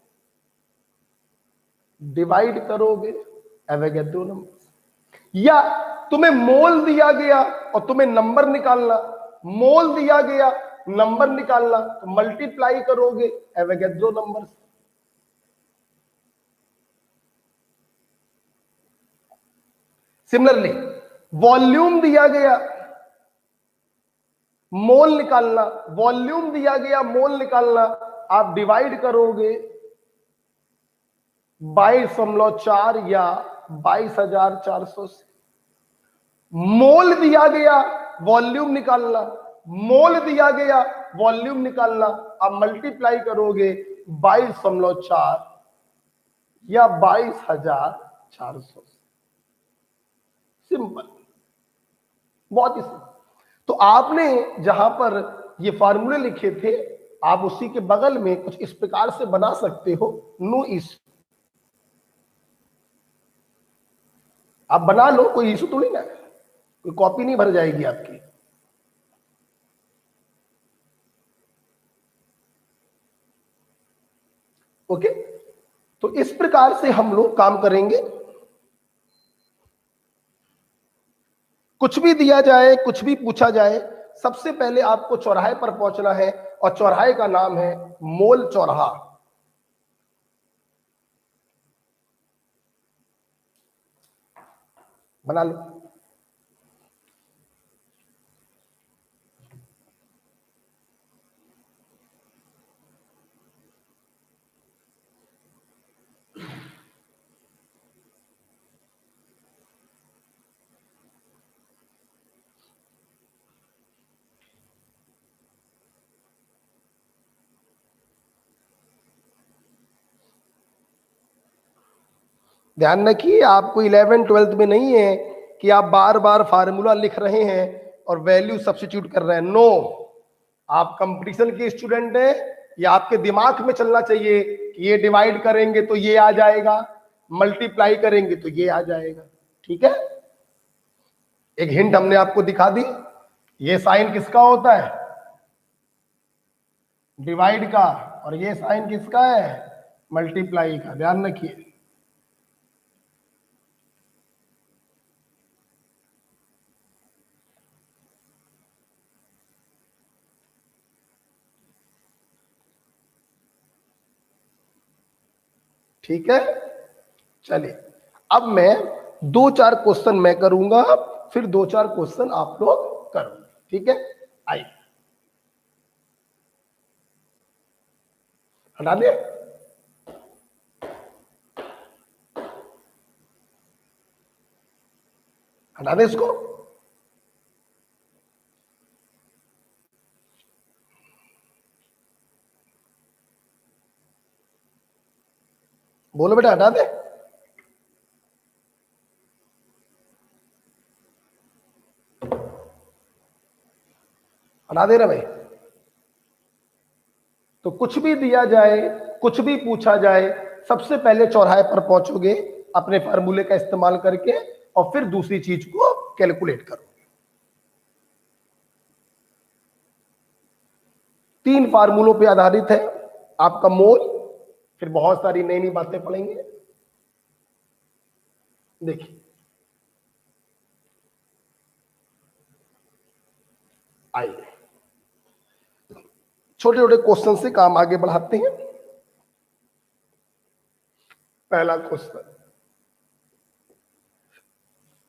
डिवाइड करोगे एवोगैड्रो नंबर से। या तुम्हें मोल दिया गया और तुम्हें नंबर निकालना, मोल दिया गया, नंबर निकालना, तो मल्टीप्लाई करोगे एवोगैड्रो नंबर से। सिमिलरली वॉल्यूम दिया गया, मोल निकालना, वॉल्यूम दिया गया, मोल निकालना, आप डिवाइड करोगे 22.4 या 22,400 से। मोल दिया गया, वॉल्यूम निकालना, मोल दिया गया, वॉल्यूम निकालना, आप मल्टीप्लाई करोगे 22.4 या 22,400 से। सिंपल, बहुत ही सिंपल। तो आपने जहां पर ये फार्मूले लिखे थे, आप उसी के बगल में कुछ इस प्रकार से बना सकते हो, नो इशू, आप बना लो, कोई इशू थोड़ी ना, कोई कॉपी नहीं भर जाएगी आपकी। ओके, तो इस प्रकार से हम लोग काम करेंगे। कुछ भी दिया जाए, कुछ भी पूछा जाए, सबसे पहले आपको चौराहे पर पहुंचना है, और चौराहे का नाम है मोल चौराहा। बना लो। ध्यान रखिए, आपको 11th-12th में नहीं है कि आप बार बार फार्मूला लिख रहे हैं और वैल्यू सब्स्टिट्यूट कर रहे हैं, नो। आप कंपटीशन के स्टूडेंट हैं, या आपके दिमाग में चलना चाहिए कि ये डिवाइड करेंगे तो ये आ जाएगा, मल्टीप्लाई करेंगे तो ये आ जाएगा, ठीक है। एक हिंट हमने आपको दिखा दी, ये साइन किसका होता है, डिवाइड का, और ये साइन किसका है, मल्टीप्लाई का, ध्यान रखिए। ठीक है, चलिए अब मैं 2-4 क्वेश्चन मैं करूंगा, फिर 2-4 क्वेश्चन आप लोग करोगे, ठीक है। आइए, हटा दे, हटा दे इसको। बोलो बेटा, हटा दे। हटा दे रहा भाई। तो कुछ भी दिया जाए, कुछ भी पूछा जाए, सबसे पहले चौराहे पर पहुंचोगे अपने फार्मूले का इस्तेमाल करके, और फिर दूसरी चीज को कैलकुलेट करोगे। 3 फार्मूलों पे आधारित है आपका मोल, फिर बहुत सारी नई नई बातें पढ़ेंगे। देखिए, आइए छोटे छोटे क्वेश्चन से काम आगे बढ़ाते हैं। पहला क्वेश्चन,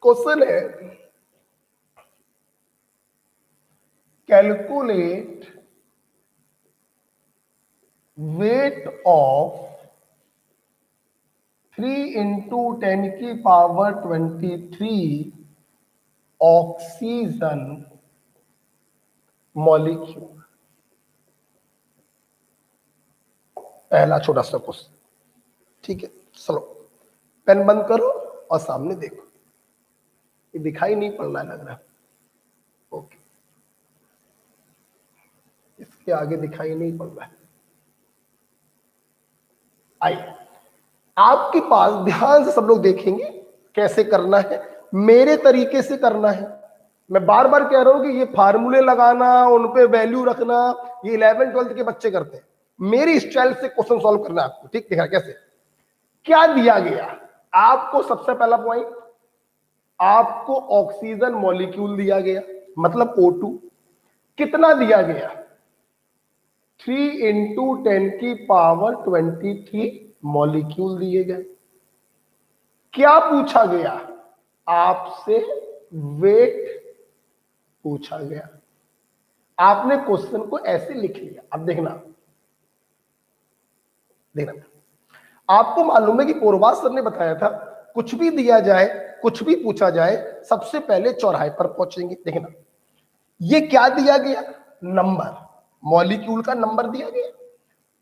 क्वेश्चन है calculate weight of 3 into 10⁻23 oxygen molecule. पहला छोटा सा क्वेश्चन, ठीक है। चलो पेन बंद करो और सामने देखो, ये दिखाई नहीं पड़ रहा लग रहा, ओके, इसके आगे दिखाई नहीं पड़ रहा है। आइए आपके पास ध्यान से सब लोग देखेंगे कैसे करना है, मेरे तरीके से करना है। मैं बार बार कह रहा हूं कि ये फार्मूले लगाना, उन पे वैल्यू रखना, ये 11th 12th के बच्चे करते हैं। मेरी स्टाइल से क्वेश्चन सॉल्व करना है आपको, ठीक। देखा कैसे, क्या दिया गया आपको? सबसे पहला पॉइंट, आपको ऑक्सीजन मॉलिक्यूल दिया गया, मतलब O2। कितना दिया गया? 3 इंटू 10⁻23 मॉलिक्यूल दिए गए। क्या पूछा गया आपसे? वेट पूछा गया। आपने क्वेश्चन को ऐसे लिख लिया। अब देखना, आपको मालूम है कि पूर्वास सर ने बताया था, कुछ भी दिया जाए, कुछ भी पूछा जाए, सबसे पहले चौराहे पर पहुंचेंगे। देखना, ये क्या दिया गया? नंबर, मॉलिक्यूल का नंबर दिया गया।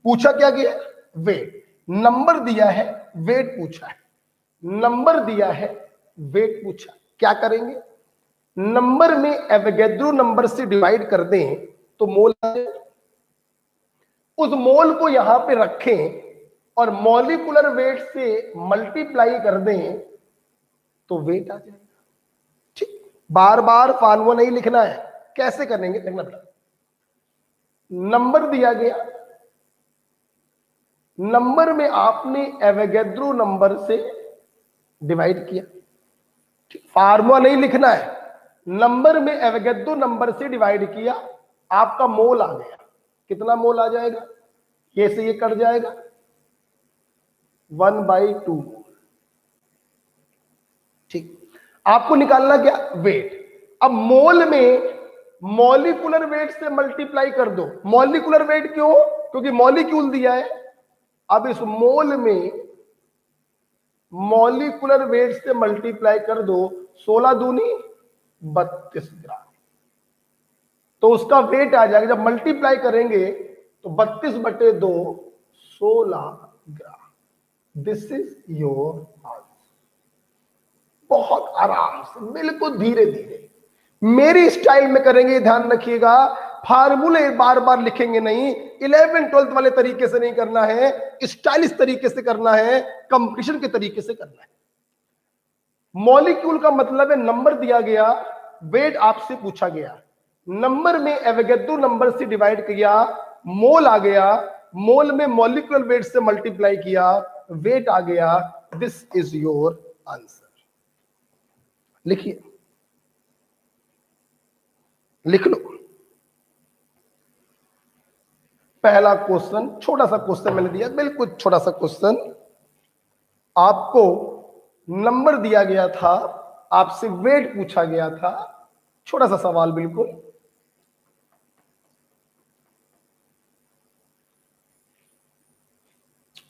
पूछा क्या गया? वेट। नंबर दिया है, वेट पूछा है। नंबर दिया है, वेट पूछा। क्या करेंगे? नंबर में एवोगैड्रो नंबर से डिवाइड कर दें तो मोल आ जाए। उस मोल को यहां पे रखें और मॉलिक्यूलर वेट से मल्टीप्लाई कर दें तो वेट आ जाएगा, ठीक। बार बार फार्मूला नहीं लिखना है। कैसे करेंगे देखना बेटा, नंबर दिया गया, नंबर में आपने एवोगैड्रो नंबर से डिवाइड किया, फार्मूला नहीं लिखना है। नंबर में एवोगैड्रो नंबर से डिवाइड किया, आपका मोल आ गया। कितना मोल आ जाएगा? ये से ये कट जाएगा, 1/2, ठीक। आपको निकालना क्या? वेट। अब मोल में मॉलिक्यूलर वेट से मल्टीप्लाई कर दो। मॉलिक्यूलर वेट क्यों? क्योंकि मॉलिक्यूल दिया है। अब इस मोल में मॉलिक्यूलर वेट से मल्टीप्लाई कर दो, 16 दूनी 32 ग्राम, तो उसका वेट आ जाएगा। जब मल्टीप्लाई करेंगे तो 32/2 16 gram. This is your answer. बहुत आराम से, बिल्कुल धीरे धीरे, मेरी स्टाइल में करेंगे, ध्यान रखिएगा। फार्मूले बार बार लिखेंगे नहीं, 11th 12th वाले तरीके से नहीं करना है, स्टाइलिश तरीके से करना है, कंपटीशन के तरीके से करना है। मॉलिक्यूल का मतलब है नंबर दिया गया, वेट आपसे पूछा गया, नंबर में एवोगैड्रो नंबर से डिवाइड किया, मोल आ गया, मोल में मॉलिक्यूलर वेट से मल्टीप्लाई किया, वेट आ गया। This is your answer. लिखिए, लिख लो। पहला क्वेश्चन, छोटा सा क्वेश्चन मैंने दिया, बिल्कुल छोटा सा क्वेश्चन। आपको नंबर दिया गया था, आपसे वेट पूछा गया था, छोटा सा सवाल बिल्कुल।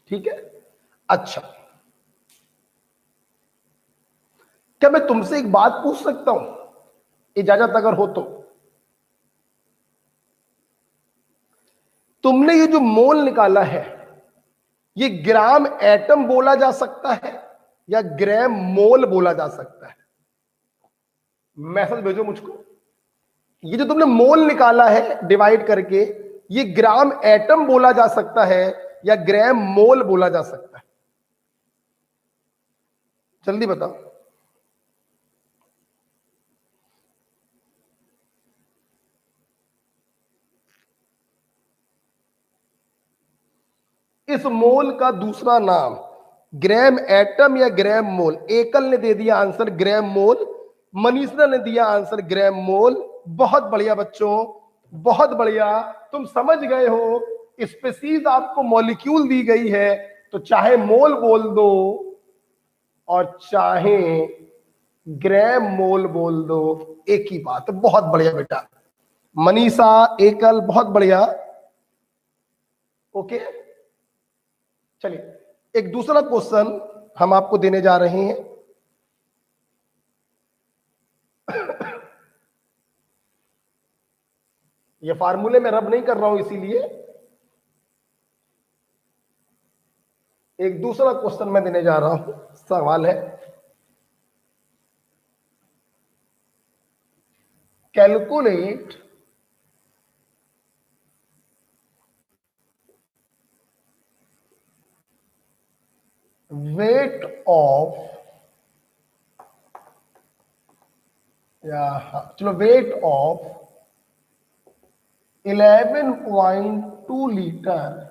ठीक है, अच्छा, क्या मैं तुमसे एक बात पूछ सकता हूं? इजाजत अगर हो तो। तुमने ये जो मोल निकाला है, ये ग्राम एटम बोला जा सकता है या ग्राम मोल बोला जा सकता है? मैसेज भेजो मुझको। ये जो तुमने मोल निकाला है डिवाइड करके, ये ग्राम एटम बोला जा सकता है या ग्राम मोल बोला जा सकता है? जल्दी बताओ। इस मोल का दूसरा नाम ग्राम एटम या ग्राम मोल? एकल ने दे दिया आंसर ग्राम मोल, मनीषा ने दिया आंसर ग्राम मोल। बहुत बढ़िया बच्चों, बहुत बढ़िया, तुम समझ गए हो। स्पीशीज आपको मॉलिक्यूल दी गई है, तो चाहे मोल बोल दो और चाहे ग्राम मोल बोल दो, एक ही बात। बहुत बढ़िया बेटा, मनीषा, एकल, बहुत बढ़िया। ओके, चलिए एक दूसरा क्वेश्चन हम आपको देने जा रहे हैं। ये फार्मूले में रब नहीं कर रहा हूं, इसीलिए एक दूसरा क्वेश्चन मैं देने जा रहा हूं। सवाल है, कैलकुलेट weight of, या चलो, weight of 11.2 litre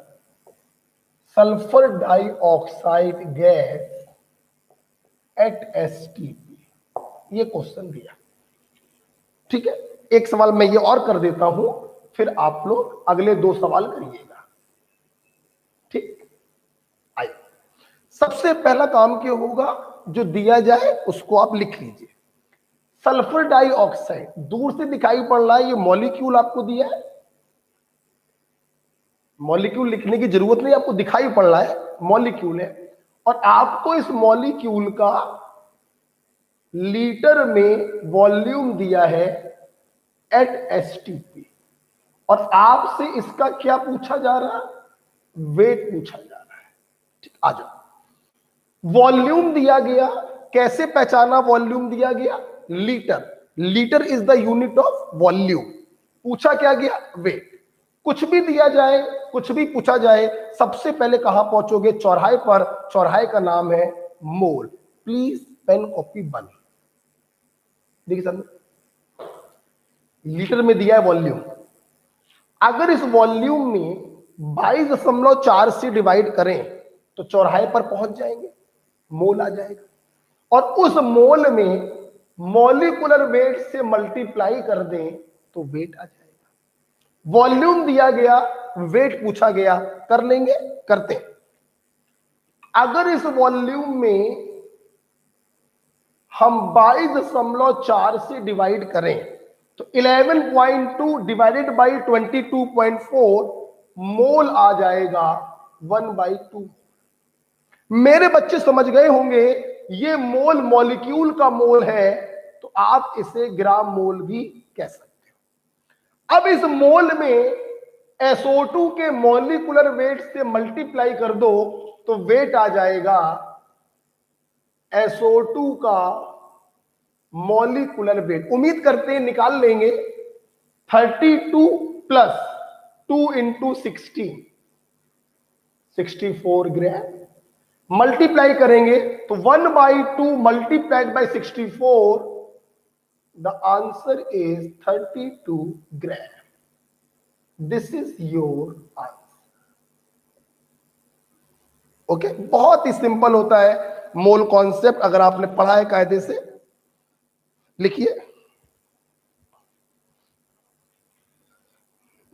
sulphur dioxide gas at STP. ये क्वेश्चन दिया, ठीक है। एक सवाल मैं ये और कर देता हूं, फिर आप लोग अगले 2 सवाल करिएगा, ठीक। आइए, सबसे पहला काम क्या होगा, जो दिया जाए उसको आप लिख लीजिए। सल्फर डाइऑक्साइड दूर से दिखाई पड़ रहा है, ये मॉलिक्यूल आपको दिया है। मॉलिक्यूल लिखने की जरूरत नहीं, आपको दिखाई पड़ रहा है मॉलिक्यूल है, और आपको इस मॉलिक्यूल का लीटर में वॉल्यूम दिया है एट एसटीपी, और आपसे इसका क्या पूछा जा रहा है, वेट पूछा जा रहा है, ठीक। आ जाओ, वॉल्यूम दिया गया, कैसे पहचाना वॉल्यूम दिया गया, litre. Litre is the unit of volume. पूछा क्या गया, वेट। कुछ भी दिया जाए, कुछ भी पूछा जाए, सबसे पहले कहां पहुंचोगे, चौराहे पर। चौराहे का नाम है मोल। प्लीज पेन कॉपी बंद। देखिए सर, लीटर में दिया है वॉल्यूम, अगर इस वॉल्यूम में 22.4 से डिवाइड करें तो चौराहे पर पहुंच जाएंगे, मोल आ जाएगा। और उस मोल में मॉलिक्यूलर वेट से मल्टीप्लाई कर दें तो वेट आ जाएगा। वॉल्यूम दिया गया, वेट पूछा गया, कर लेंगे, करते हैं। अगर इस वॉल्यूम में हम 22.4 से डिवाइड करें तो 11.2 डिवाइडेड बाई 22.4 मोल आ जाएगा 1/2। मेरे बच्चे समझ गए होंगे, ये मोल मॉलिक्यूल का मोल है, तो आप इसे ग्राम मोल भी कह सकते हो। अब इस मोल में SO2 के मॉलिक्यूलर वेट से मल्टीप्लाई कर दो तो वेट आ जाएगा SO2 का मॉलिक्यूलर वेट। उम्मीद करते हैं निकाल लेंगे। 32 प्लस 2 इंटू 16, 64 ग्राम। मल्टीप्लाई करेंगे तो 1/2 multiplied by 64, the answer is 32 gram. This is your answer. Okay, बहुत ही सिंपल होता है मोल कॉन्सेप्ट, अगर आपने पढ़ा है कायदे से। लिखिए,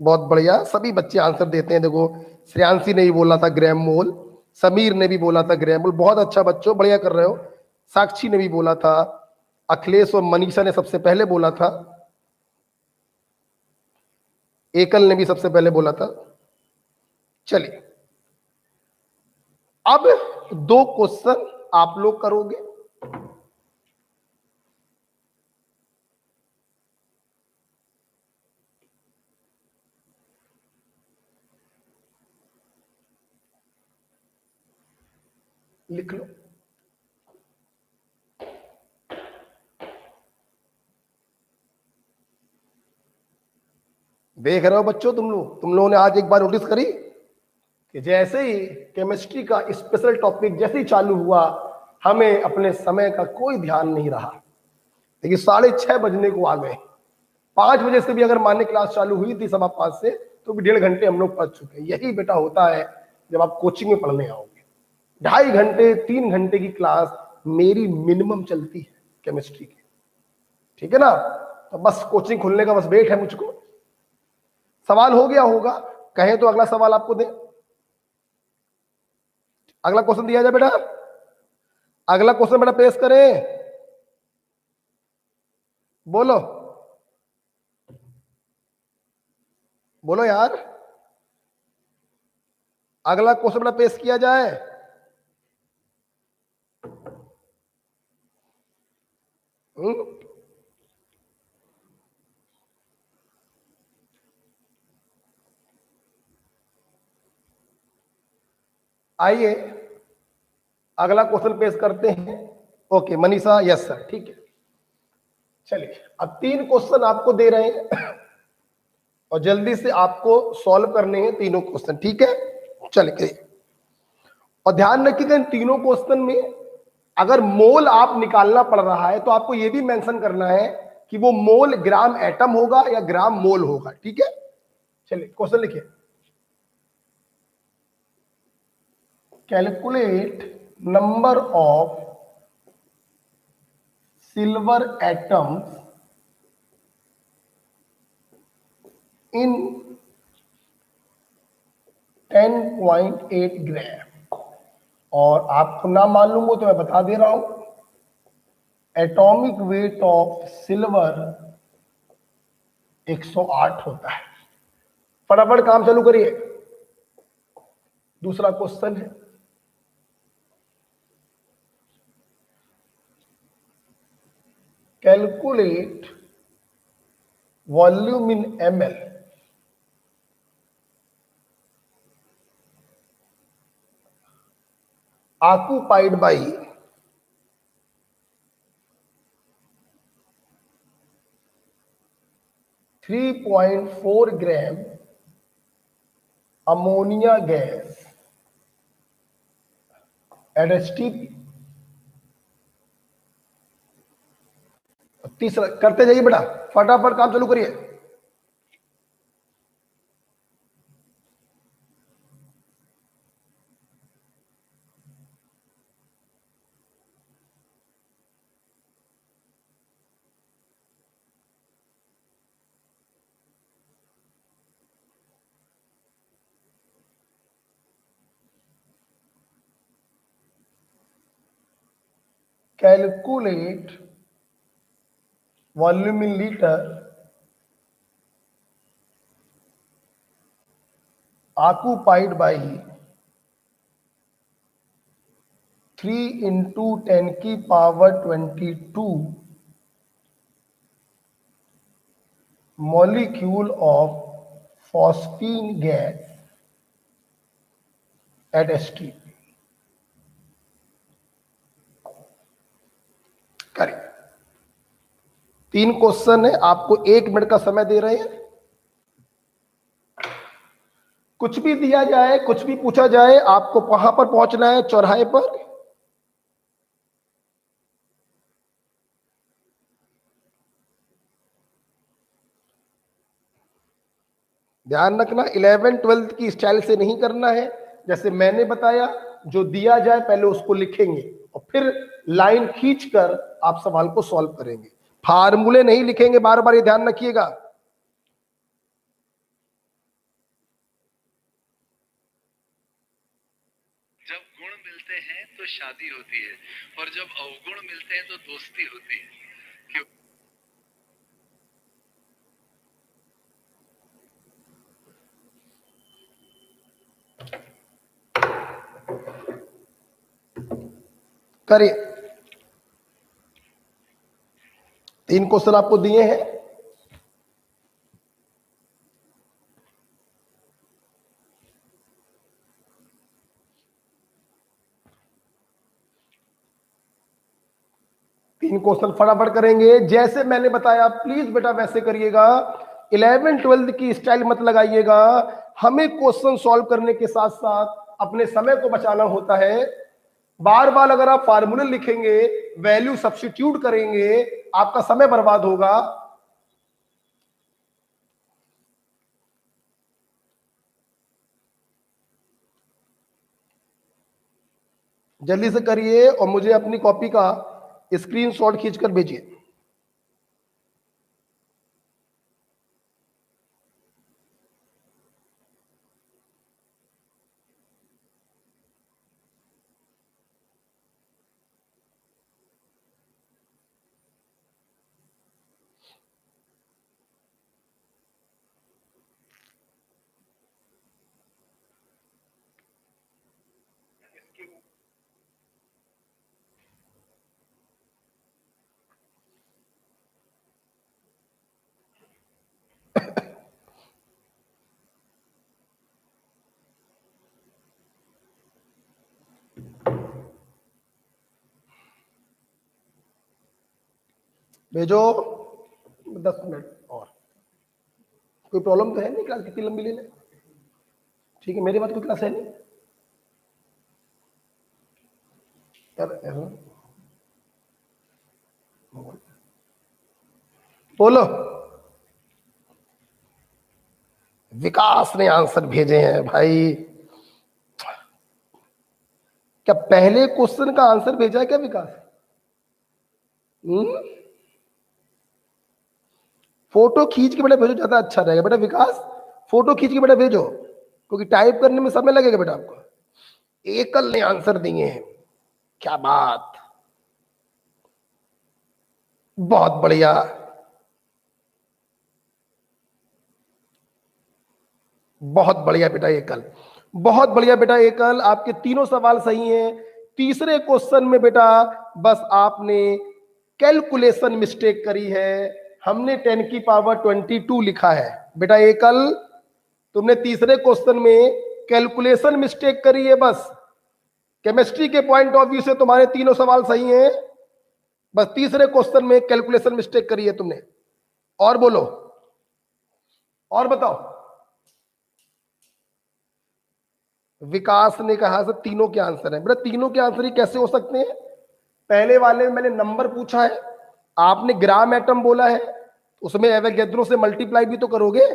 बहुत बढ़िया, सभी बच्चे आंसर देते हैं। देखो, श्रेयांशी ने भी बोला था ग्राम मोल, समीर ने भी बोला था ग्राम मोल। बहुत अच्छा बच्चों, बढ़िया कर रहे हो। साक्षी ने भी बोला था, अखिलेश और मनीषा ने सबसे पहले बोला था, एकल ने भी सबसे पहले बोला था। चलिए, अब 2 क्वेश्चन आप लोग करोगे। लिख लो। देख रहे हो बच्चों, तुम लोगों ने आज एक बार नोटिस करी कि जैसे ही केमिस्ट्री का स्पेशल टॉपिक जैसे ही चालू हुआ, हमें अपने समय का कोई ध्यान नहीं रहा। देखिए, 6:30 बजने को आ गए। 5 बजे से भी अगर मान्य क्लास चालू हुई थी 5:15 से, तो भी 1.5 घंटे हम लोग पढ़ चुके हैं। यही बेटा होता है जब आप कोचिंग में पढ़ने आओगे। 2.5 घंटे 3 घंटे की क्लास मेरी मिनिमम चलती है केमिस्ट्री की, ठीक है ना। तो बस कोचिंग खुलने का बस वेट है मुझको। सवाल हो गया होगा, कहें तो अगला सवाल आपको दे। अगला क्वेश्चन दिया जाए बेटा, अगला क्वेश्चन बेटा पेश करें। बोलो बोलो यार। अगला क्वेश्चन बेटा पेश किया जाए। हम्म? आइए अगला क्वेश्चन पेश करते हैं। ओके मनीषा, यस सर, ठीक है। चलिए अब 3 क्वेश्चन आपको दे रहे हैं और जल्दी से आपको सॉल्व करने हैं तीनों क्वेश्चन, ठीक है। चलिए और ध्यान रखिएगा इन तीनों क्वेश्चन में अगर मोल आप निकालना पड़ रहा है तो आपको यह भी मेंशन करना है कि वो मोल ग्राम एटम होगा या ग्राम मोल होगा, ठीक है। चलिए क्वेश्चन लिखिए। Calculate number of silver atoms in 10.8 ग्राम। और आपको ना मालूम हो तो मैं बता दे रहा हूं, एटॉमिक वेट ऑफ सिल्वर 108 होता है। फटाफट काम चालू करिए। दूसरा क्वेश्चन है, calculate volume in ml occupied by 3.4 gram ammonia gas at STP. तीसरा करते जाइए बेटा, फटाफट काम चालू करिए। Calculate volume in litre occupied by 3 into 10 की power 22 molecule of phosphine gas at STP। करें 3 क्वेश्चन है, आपको 1 मिनट का समय दे रहे हैं। कुछ भी दिया जाए, कुछ भी पूछा जाए, आपको वहां पर पहुंचना है चौराहे पर। ध्यान रखना 11th-12th की स्टाइल से नहीं करना है। जैसे मैंने बताया, जो दिया जाए पहले उसको लिखेंगे और फिर लाइन खींचकर आप सवाल को सॉल्व करेंगे। फार्मूले नहीं लिखेंगे बार बार, ये ध्यान रखिएगा। जब गुण मिलते हैं तो शादी होती है और जब अवगुण मिलते हैं तो दोस्ती होती है। क्यों? करिए 3 क्वेश्चन आपको दिए हैं। तीन क्वेश्चन फटाफट करेंगे जैसे मैंने बताया, प्लीज बेटा वैसे करिएगा। 11th-12th की स्टाइल मत लगाइएगा। हमें क्वेश्चन सॉल्व करने के साथ साथ अपने समय को बचाना होता है। बार बार अगर आप फार्मूले लिखेंगे, वैल्यू सब्स्टिट्यूट करेंगे, आपका समय बर्बाद होगा। जल्दी से करिए और मुझे अपनी कॉपी का स्क्रीनशॉट खींचकर भेजिए। भेजो 10 मिनट और। कोई प्रॉब्लम तो है नहीं? क्लास कितनी लंबी ले ले? ठीक है, मेरे बात कोई क्लास है नहीं यार। बोलो। विकास ने आंसर भेजे हैं भाई। क्या पहले क्वेश्चन का आंसर भेजा है क्या विकास? फोटो खींच के बेटा भेजो, ज्यादा अच्छा रहेगा बेटा विकास। फोटो खींच के बेटा भेजो, क्योंकि टाइप करने में समय लगेगा बेटा आपको। एकल ने आंसर दिए हैं, क्या बात, बहुत बढ़िया। बहुत बढ़िया बेटा एकल, बहुत बढ़िया बेटा एकल, आपके तीनों सवाल सही हैं। तीसरे क्वेश्चन में बेटा बस आपने कैलकुलेशन मिस्टेक करी है। हमने 10 की पावर 22 लिखा है बेटा एकल। तुमने तीसरे क्वेश्चन में कैलकुलेशन मिस्टेक करी है बस। केमिस्ट्री के पॉइंट ऑफ व्यू से तुम्हारे तीनों सवाल सही हैं, बस तीसरे क्वेश्चन में कैलकुलेशन मिस्टेक करी है तुमने। और बोलो, और बताओ। विकास ने कहा सर तीनों के आंसर है। बेटा तीनों के आंसर ही कैसे हो सकते हैं? पहले वाले में मैंने नंबर पूछा है, आपने ग्राम एटम बोला है, उसमें एवोगैड्रो से मल्टीप्लाई भी तो करोगे।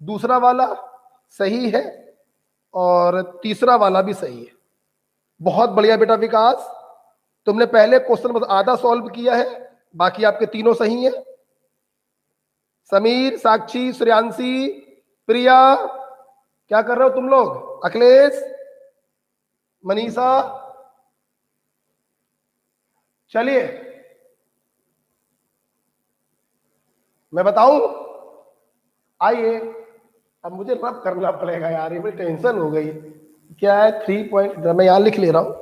दूसरा वाला सही है और तीसरा वाला भी सही है। बहुत बढ़िया बेटा विकास, तुमने पहले क्वेश्चन बस आधा सॉल्व किया है, बाकी आपके तीनों सही है। समीर, साक्षी, श्रेयांशी, प्रिया, क्या कर रहे हो तुम लोग? अखिलेश, मनीषा, चलिए मैं बताऊं। आइए, अब मुझे रब करना पड़ेगा यार, ये बड़ी टेंशन हो गई। क्या है 3 पॉइंट, मैं यहां लिख ले रहा हूं।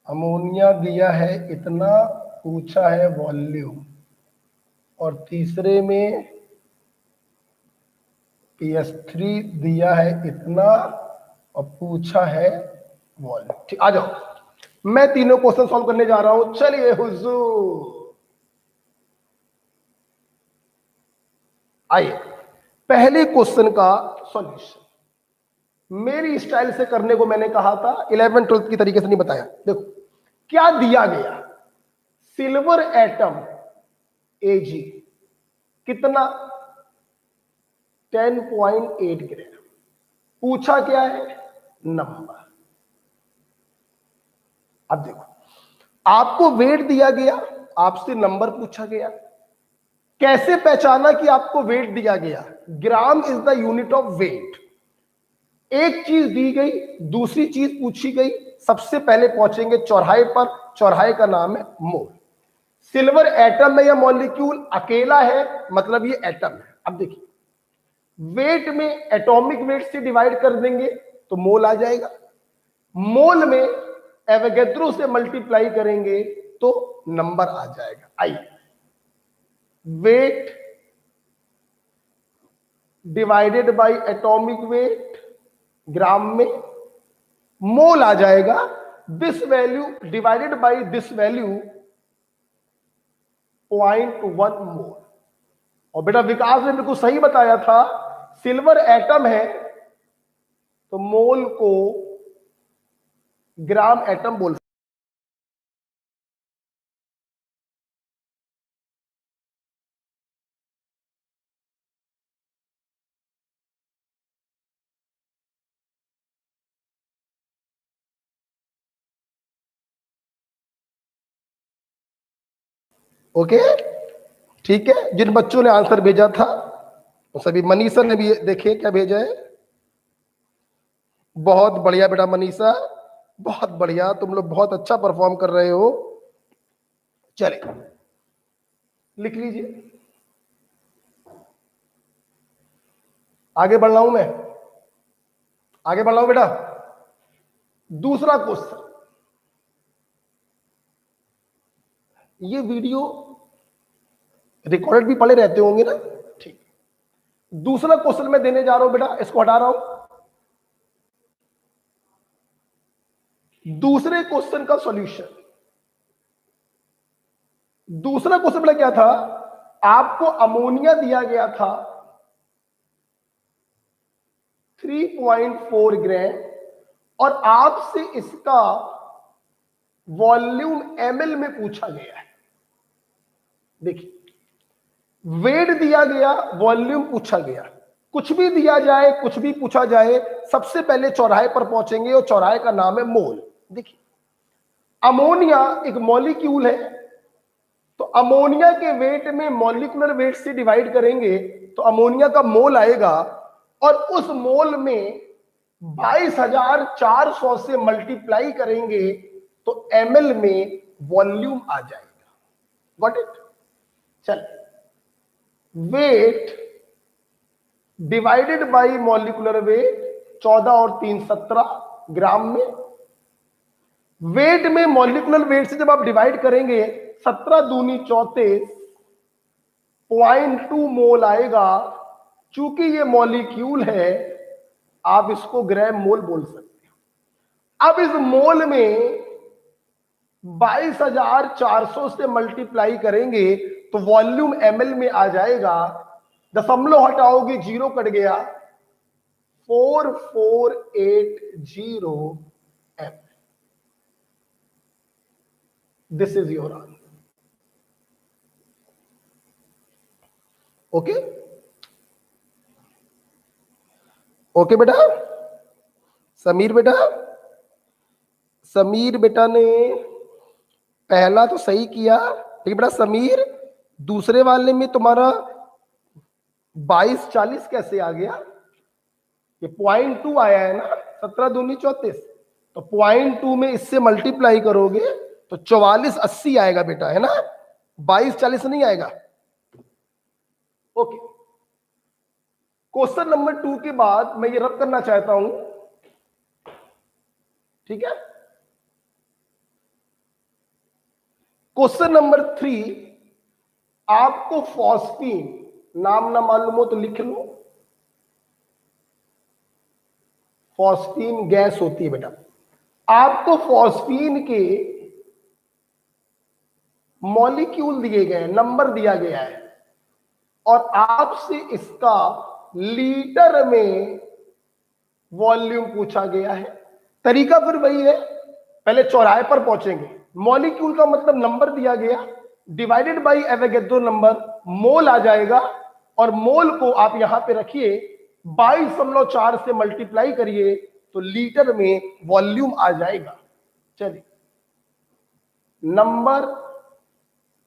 अमोनिया दिया है इतना, पूछा है वॉल्यूम, और तीसरे में PS3 दिया है इतना और पूछा है वॉल्यूम। ठीक, आ जाओ, मैं तीनों क्वेश्चन सॉल्व करने जा रहा हूं। चलिए हुजूर, आइए पहले क्वेश्चन का सॉल्यूशन मेरी स्टाइल से करने को मैंने कहा था, 11 12 की तरीके से नहीं बताया। देखो क्या दिया गया, सिल्वर एटम Ag कितना, 10.8 ग्राम। पूछा क्या है, नंबर। अब देखो, आपको वेट दिया गया, आपसे नंबर पूछा गया। कैसे पहचाना कि आपको वेट दिया गया? Gram is the unit of weight. एक चीज दी गई, दूसरी चीज पूछी गई, सबसे पहले पहुंचेंगे चौराहे पर। चौराहे का नाम है मोल। सिल्वर एटम है या मॉलिक्यूल? अकेला है, मतलब ये एटम है। अब देखिए, वेट में एटॉमिक वेट से डिवाइड कर देंगे तो मोल आ जाएगा। मोल में एवोगैड्रो से मल्टीप्लाई करेंगे तो नंबर आ जाएगा। आइए, weight divided by atomic weight gram में, मोल आ जाएगा। This value divided by this value 0.1 mole. और बेटा विकास ने बिल्कुल सही बताया था, सिल्वर एटम है तो मोल को ग्राम एटम बोल। ओके, ठीक है। जिन बच्चों ने आंसर भेजा था वो सभी, मनीषा ने भी देखे क्या भेजा है। बहुत बढ़िया बेटा मनीषा, बहुत बढ़िया, तुम लोग बहुत अच्छा परफॉर्म कर रहे हो। चले लिख लीजिए, आगे बढ़ रहा हूं मैं। आगे बढ़ाओ बेटा। दूसरा क्वेश्चन, ये वीडियो रिकॉर्डेड भी पड़े रहते होंगे ना, ठीक। दूसरा क्वेश्चन मैं देने जा रहा हूं बेटा, इसको हटा रहा हूं। दूसरे क्वेश्चन का सॉल्यूशन, दूसरा क्वेश्चन बेटा क्या था, आपको अमोनिया दिया गया था 3.4 ग्राम और आपसे इसका वॉल्यूम एमएल में पूछा गया है। देखिए, वेट दिया गया, वॉल्यूम पूछा गया। कुछ भी दिया जाए, कुछ भी पूछा जाए, सबसे पहले चौराहे पर पहुंचेंगे और चौराहे का नाम है मोल। देखिए, अमोनिया एक मॉलिक्यूल है, तो अमोनिया के वेट में मॉलिक्यूलर वेट से डिवाइड करेंगे तो अमोनिया का मोल आएगा, और उस मोल में 22,400 से मल्टीप्लाई करेंगे तो एमएल में वॉल्यूम आ जाएगा। Got it? चल, weight divided by molecular weight 14 और 3 17 ग्राम में। वेट में मॉलिक्यूलर वेट से जब आप डिवाइड करेंगे 17 दूनी 34 0.2 मोल आएगा। चूंकि ये मॉलिक्यूल है, आप इसको ग्राम मोल बोल सकते हो। अब इस मोल में 22,400 से मल्टीप्लाई करेंगे तो वॉल्यूम एमएल में आ जाएगा। दशमलव हटाओगे, जीरो कट गया, 4480 M. This is your answer. Okay okay बेटा। समीर बेटा, समीर बेटा ने पहला तो सही किया, ठीक बेटा। समीर, दूसरे वाले में तुम्हारा 2240 कैसे आ गया? ये 0.2 आया है ना, 17 दूनी 34, तो 0.2 में इससे मल्टीप्लाई करोगे तो 4480 आएगा बेटा, है ना, 2240 नहीं आएगा। ओके, क्वेश्चन नंबर 2 के बाद मैं ये रब करना चाहता हूं, ठीक है। क्वेश्चन नंबर 3, आपको फॉस्फीन, नाम ना मालूम हो तो लिख लो, फॉस्फीन गैस होती है बेटा। आपको फॉस्फीन के मॉलिक्यूल दिए गए, नंबर दिया गया है, और आपसे इसका लीटर में वॉल्यूम पूछा गया है। तरीका फिर वही है, पहले चौराहे पर पहुंचेंगे, मॉलिक्यूल का मतलब नंबर दिया गया, डिवाइडेड बाय एवोगैड्रो नंबर, मोल आ जाएगा, और मोल को आप यहां पे रखिए, 22.4 से मल्टीप्लाई करिए तो लीटर में वॉल्यूम आ जाएगा। चलिए, number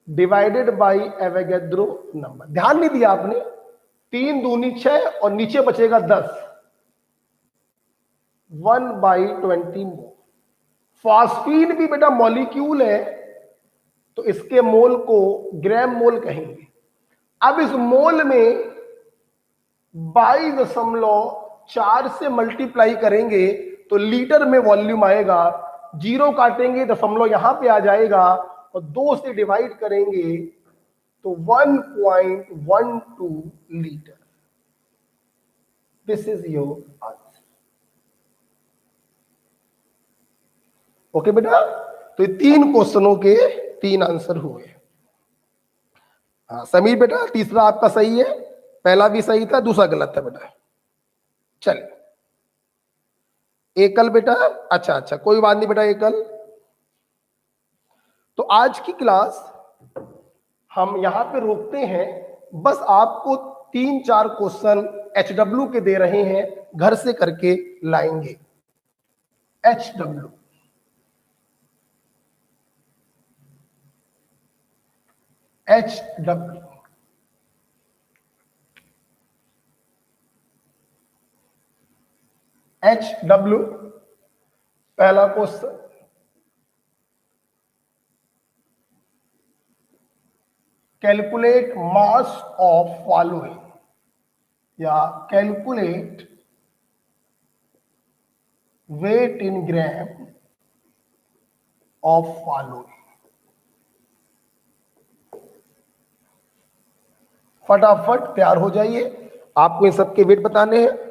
divided by Avogadro number, ध्यान नहीं दिया आपने, 3 दूनी 6 और नीचे बचेगा 10, 1/20 मोल। फॉस्फीन भी बेटा मॉलिक्यूल है, तो इसके मोल को ग्राम मोल कहेंगे। अब इस मोल में 22.4 से मल्टीप्लाई करेंगे तो लीटर में वॉल्यूम आएगा। जीरो काटेंगे, दशमलव यहां पे आ जाएगा, और 2 से डिवाइड करेंगे तो 1.12 litre. This is your answer. Okay बेटा, तो ये 3 क्वेश्चनों के 3 आंसर हुए। हाँ समीर बेटा, तीसरा आपका सही है, पहला भी सही था, दूसरा गलत था बेटा। चल एकल बेटा, अच्छा अच्छा कोई बात नहीं बेटा एकल। तो आज की क्लास हम यहां पे रोकते हैं, बस आपको 3-4 क्वेश्चन HW के दे रहे हैं, घर से करके लाएंगे। HW, HW, HW, पहला question, calculate mass of following, या calculate weight in gram of following. फटाफट तैयार हो जाइए, आपको इन सबके वेट बताने हैं।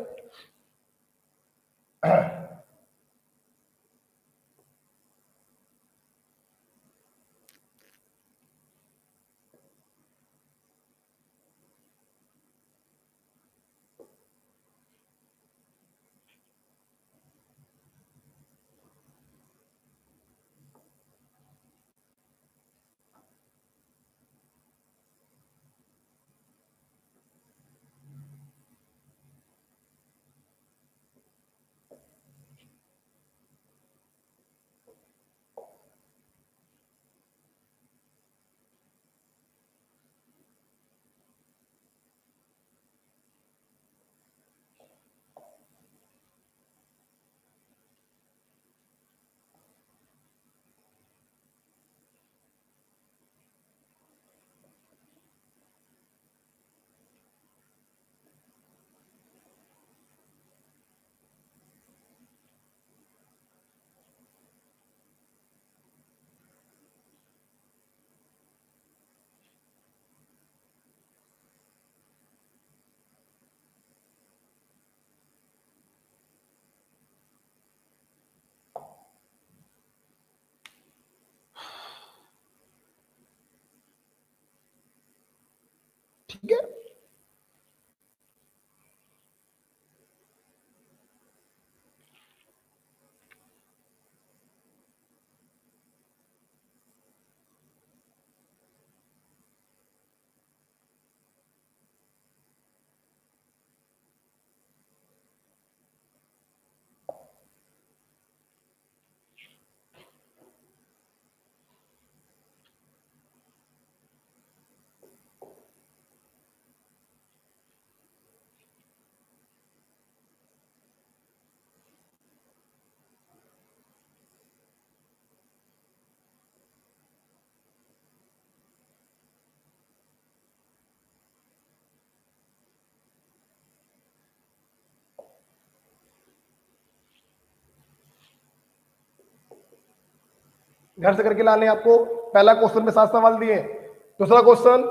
ठीक है, घर से करके लाने आपको। पहला क्वेश्चन में 7 सवाल दिए, दूसरा क्वेश्चन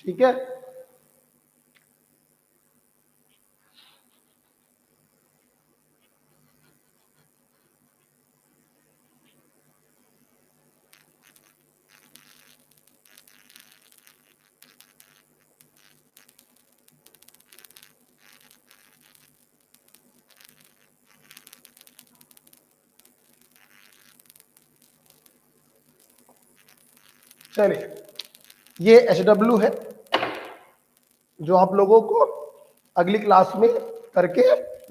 ठीक है। चलिए, ये HW है जो आप लोगों को अगली क्लास में करके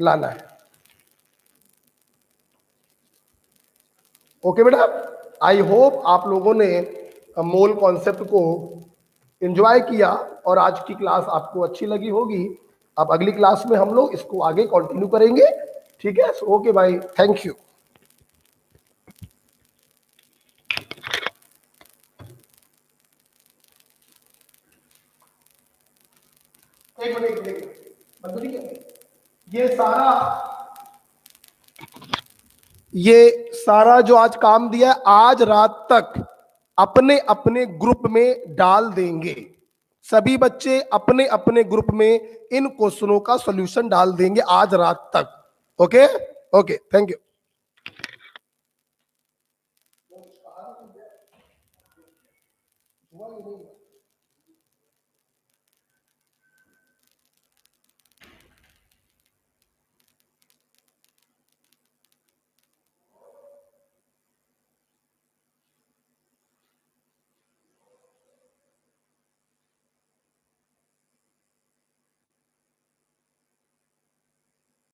लाना है। ओके बेटा, आई होप आप लोगों ने मोल कॉन्सेप्ट को एंजॉय किया और आज की क्लास आपको अच्छी लगी होगी। अब अगली क्लास में हम लोग इसको आगे कंटिन्यू करेंगे। ठीक है, ओके भाई, थैंक यू। एक मिनट बंद नहीं किया? ये सारा जो आज काम दिया है, आज रात तक अपने अपने ग्रुप में डाल देंगे। सभी बच्चे अपने अपने ग्रुप में इन क्वेश्चनों का सॉल्यूशन डाल देंगे आज रात तक। Okay okay, thank you.